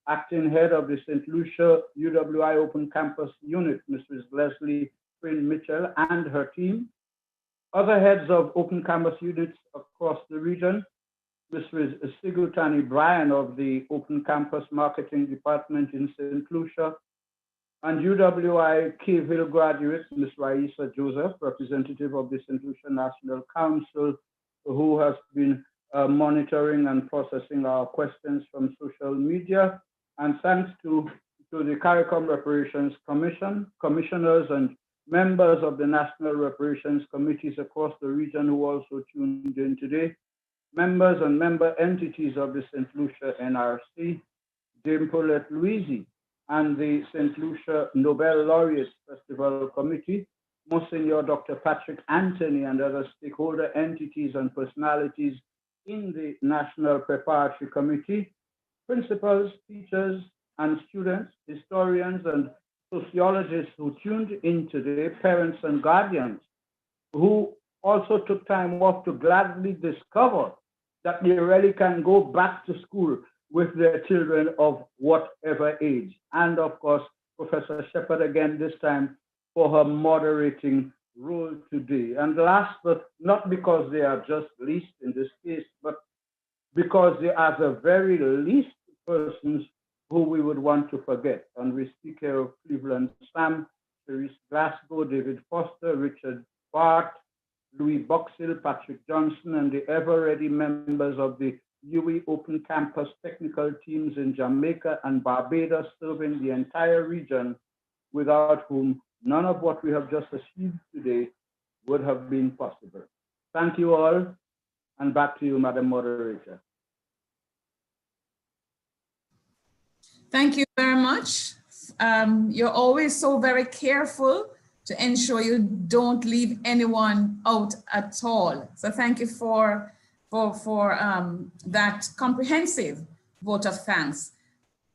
Acting Head of the St. Lucia UWI Open Campus Unit, Mrs. Leslie Quinn Mitchell and her team, other heads of open campus units across the region, Mrs. Sigutani Bryan of the Open Campus Marketing Department in St. Lucia, and UWI Keyville graduate, Ms. Raisa Joseph, representative of the St. Lucia National Council, who has been monitoring and processing our questions from social media. And thanks to the CARICOM Reparations Commission, commissioners and members of the National Reparations Committees across the region who also tuned in today, members and member entities of the St. Lucia NRC, Dame Paulette Louisi, and the St. Lucia Nobel Laureate Festival Committee, Monsignor Dr. Patrick Anthony, and other stakeholder entities and personalities in the National Preparatory Committee, principals, teachers, and students, historians, and sociologists who tuned in today, parents and guardians, who also took time off to gladly discover that they really can go back to school with their children of whatever age. And of course, Professor Shepherd again this time for her moderating role today. And last, but not because they are just least in this case, but because they are the very least persons who we would want to forget. And we speak here of Cleveland Sam, Therese Glasgow, David Foster, Richard Bart, Louis Boxhill, Patrick Johnson, and the ever-ready members of the UE Open Campus technical teams in Jamaica and Barbados, serving the entire region, without whom none of what we have just achieved today would have been possible. Thank you all, and back to you, Madam Moderator. Thank you very much. You're always so very careful to ensure you don't leave anyone out at all. So thank you for that comprehensive vote of thanks.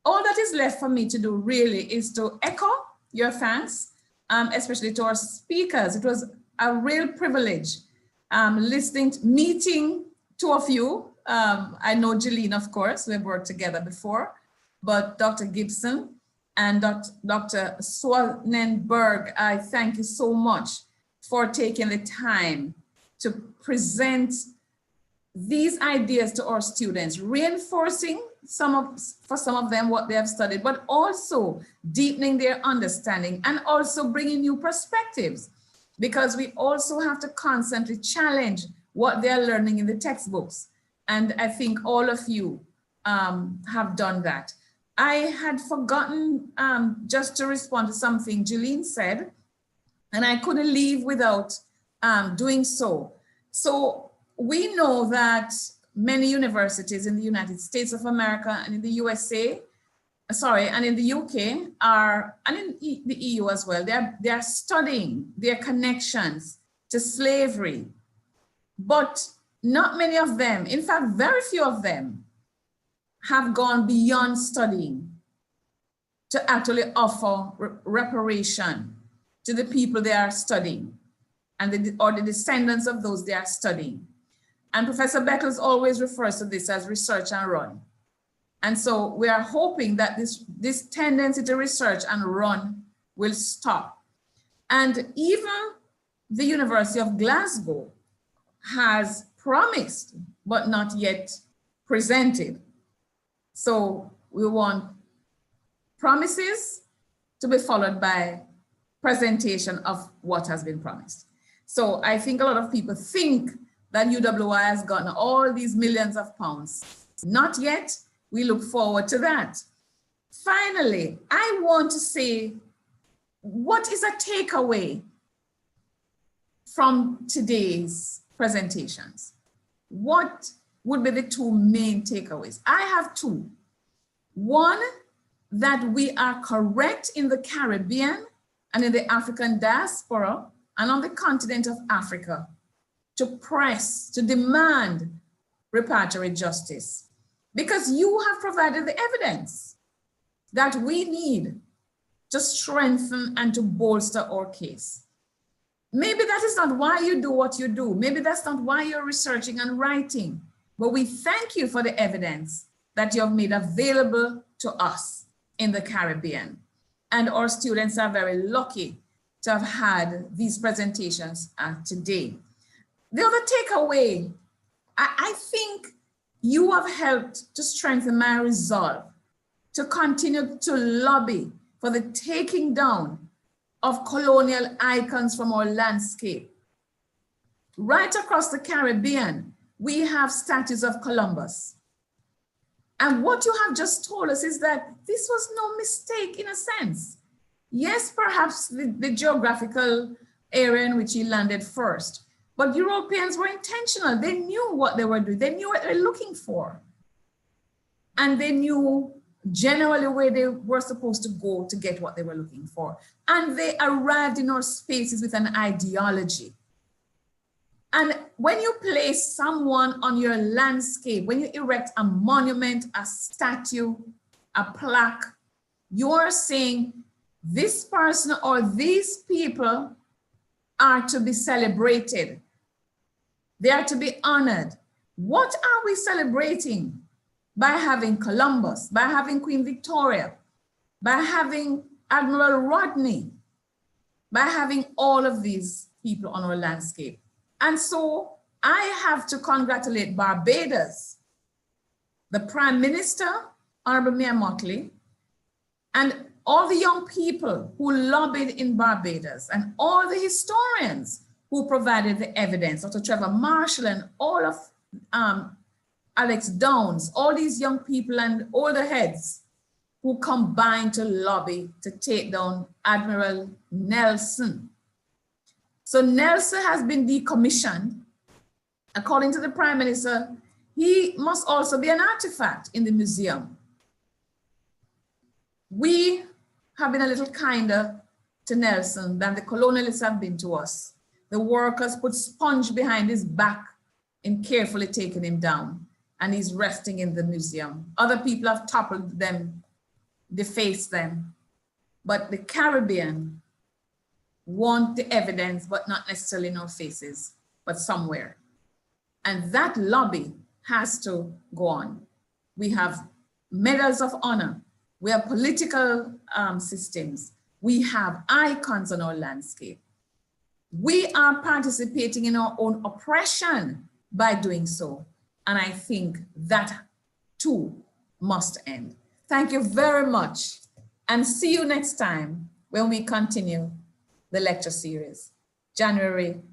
All that is left for me to do really is to echo your thanks, especially to our speakers. It was a real privilege meeting two of you. I know Jeline, of course, we've worked together before, but Dr. Gibson and Dr. Zanenberg, I thank you so much for taking the time to present these ideas to our students, reinforcing for some of them what they have studied, but also deepening their understanding and also bringing new perspectives, because we also have to constantly challenge what they're learning in the textbooks. And I think all of you have done that. I had forgotten just to respond to something Jeline said, and I couldn't leave without doing so. So we know that many universities in the United States of America and in the USA, and in the UK and in the EU as well, they are studying their connections to slavery, but not many of them, in fact, very few of them, have gone beyond studying to actually offer reparation to the people they are studying or the descendants of those they are studying. And Professor Beckles always refers to this as research and run. And so we are hoping that this tendency to research and run will stop. And even the University of Glasgow has promised, but not yet presented. So we want promises to be followed by presentation of what has been promised. So I think a lot of people think that UWI has gotten all these millions of pounds. Not yet. We look forward to that. Finally, I want to say, what is a takeaway from today's presentations? What would be the two main takeaways? I have two. One, that we are correct in the Caribbean and in the African diaspora and on the continent of Africa to press, to demand repatriate justice, because you have provided the evidence that we need to strengthen and to bolster our case. Maybe that is not why you do what you do. Maybe that's not why you're researching and writing, but we thank you for the evidence that you have made available to us in the Caribbean. And our students are very lucky to have had these presentations today. The other takeaway, I think you have helped to strengthen my resolve to continue to lobby for the taking down of colonial icons from our landscape. Right across the Caribbean, we have statues of Columbus. And what you have just told us is that this was no mistake in a sense. Yes, perhaps the geographical area in which he landed first, but Europeans were intentional. They knew what they were doing. They knew what they were looking for. And they knew generally where they were supposed to go to get what they were looking for. And they arrived in our spaces with an ideology. And when you place someone on your landscape, when you erect a monument, a statue, a plaque, you're saying this person or these people are to be celebrated. They are to be honored. What are we celebrating? By having Columbus, by having Queen Victoria, by having Admiral Rodney. by having all of these people on our landscape. And so I have to congratulate Barbados, the Prime Minister, Honorable Mayor Motley, and all the young people who lobbied in Barbados, and all the historians who provided the evidence, Dr. Trevor Marshall and all of Alex Downs, all these young people and older heads who combined to lobby to take down Admiral Nelson. So Nelson has been decommissioned. According to the Prime Minister, he must also be an artifact in the museum. We have been a little kinder to Nelson than the colonialists have been to us. The workers put sponge behind his back in carefully taking him down, and he's resting in the museum. Other people have toppled them, defaced them, but the Caribbean want the evidence, but not necessarily in our faces, but somewhere. And that lobby has to go on. We have medals of honor. We have political systems. We have icons on our landscape. We are participating in our own oppression by doing so. And I think that too must end. Thank you very much. And see you next time when we continue the lecture series, January 20.